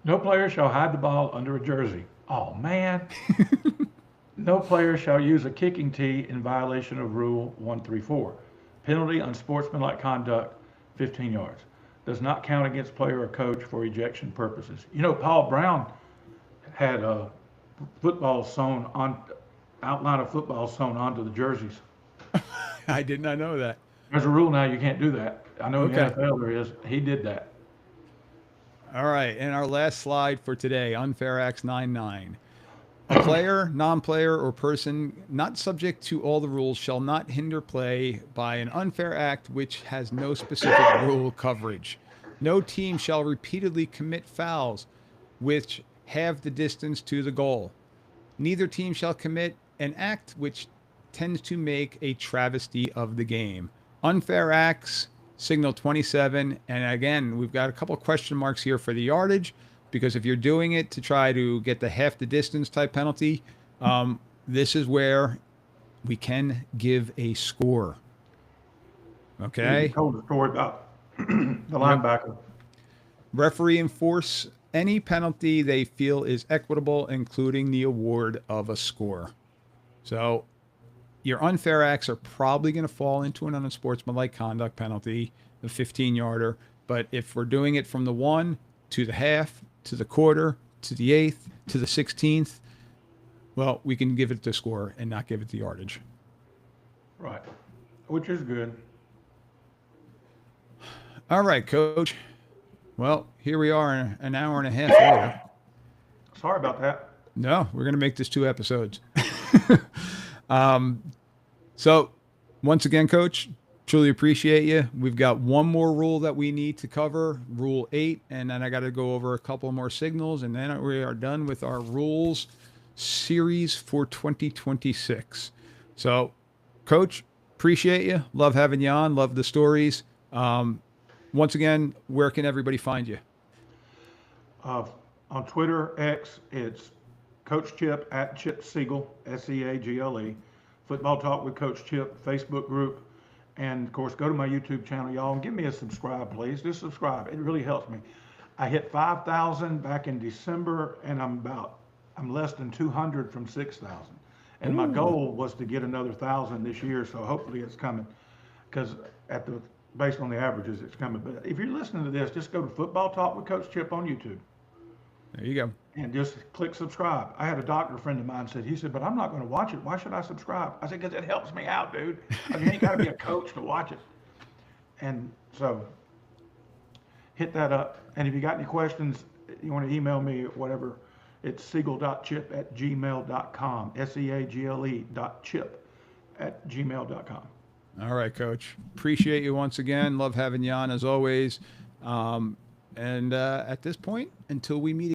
No player shall hide the ball under a jersey. Oh, man. No player shall use a kicking tee in violation of Rule 134. Penalty, unsportsmanlike conduct, 15 yards. Does not count against player or coach for ejection purposes. You know, Paul Brown had a football sewn on, outline of football sewn onto the jerseys. I did not know that. There's a rule now you can't do that. I know in the Okay. NFL there is. He did that. All right, and our last slide for today, Unfair Acts 9-9. A player, non-player, or person not subject to all the rules shall not hinder play by an unfair act which has no specific rule coverage. No team shall repeatedly commit fouls which have the distance to the goal. Neither team shall commit an act which tends to make a travesty of the game. Unfair acts, signal 27. And again, we've got a couple of question marks here for the yardage, because if you're doing it to try to get the half the distance type penalty, this is where we can give a score. Okay. He told the story about the linebacker. Referee enforce any penalty they feel is equitable, including the award of a score. So your unfair acts are probably going to fall into an unsportsmanlike conduct penalty, the 15-yarder. But if we're doing it from the 1 to the half, to the quarter, to the 8th, to the 16th, well, we can give it the score and not give it the yardage. Right. Which is good. All right, Coach. Well, here we are an hour and a half later. Sorry about that. No, we're going to make this 2 episodes. So, once again, Coach, truly appreciate you. We've got one more rule that we need to cover, Rule 8, and then I got to go over a couple more signals, and then we are done with our rules series for 2026. So, Coach, appreciate you. Love having you on. Love the stories. Once again, where can everybody find you? On Twitter, X, it's Coach Chip at Chip Siegel, Seagle. Football Talk with Coach Chip Facebook group. And of course, go to my YouTube channel, y'all, and give me a subscribe, please. Just subscribe. It really helps me. I hit 5,000 back in December, and I'm less than 200 from 6,000. And my goal was to get another 1,000 this year, so hopefully it's coming. Because based on the averages, it's coming. But if you're listening to this, just go to Football Talk with Coach Chip on YouTube. There you go. And just click subscribe. I had a doctor friend of mine he said, but I'm not going to watch it. Why should I subscribe? I said, because it helps me out, dude. I mean, you ain't got to be a coach to watch it. And so hit that up. And if you got any questions, you want to email me, whatever, it's siegel.chip@gmail.com, SEAGLE.chip@gmail.com. All right, Coach. Appreciate you once again. Love having you on as always. And at this point, until we meet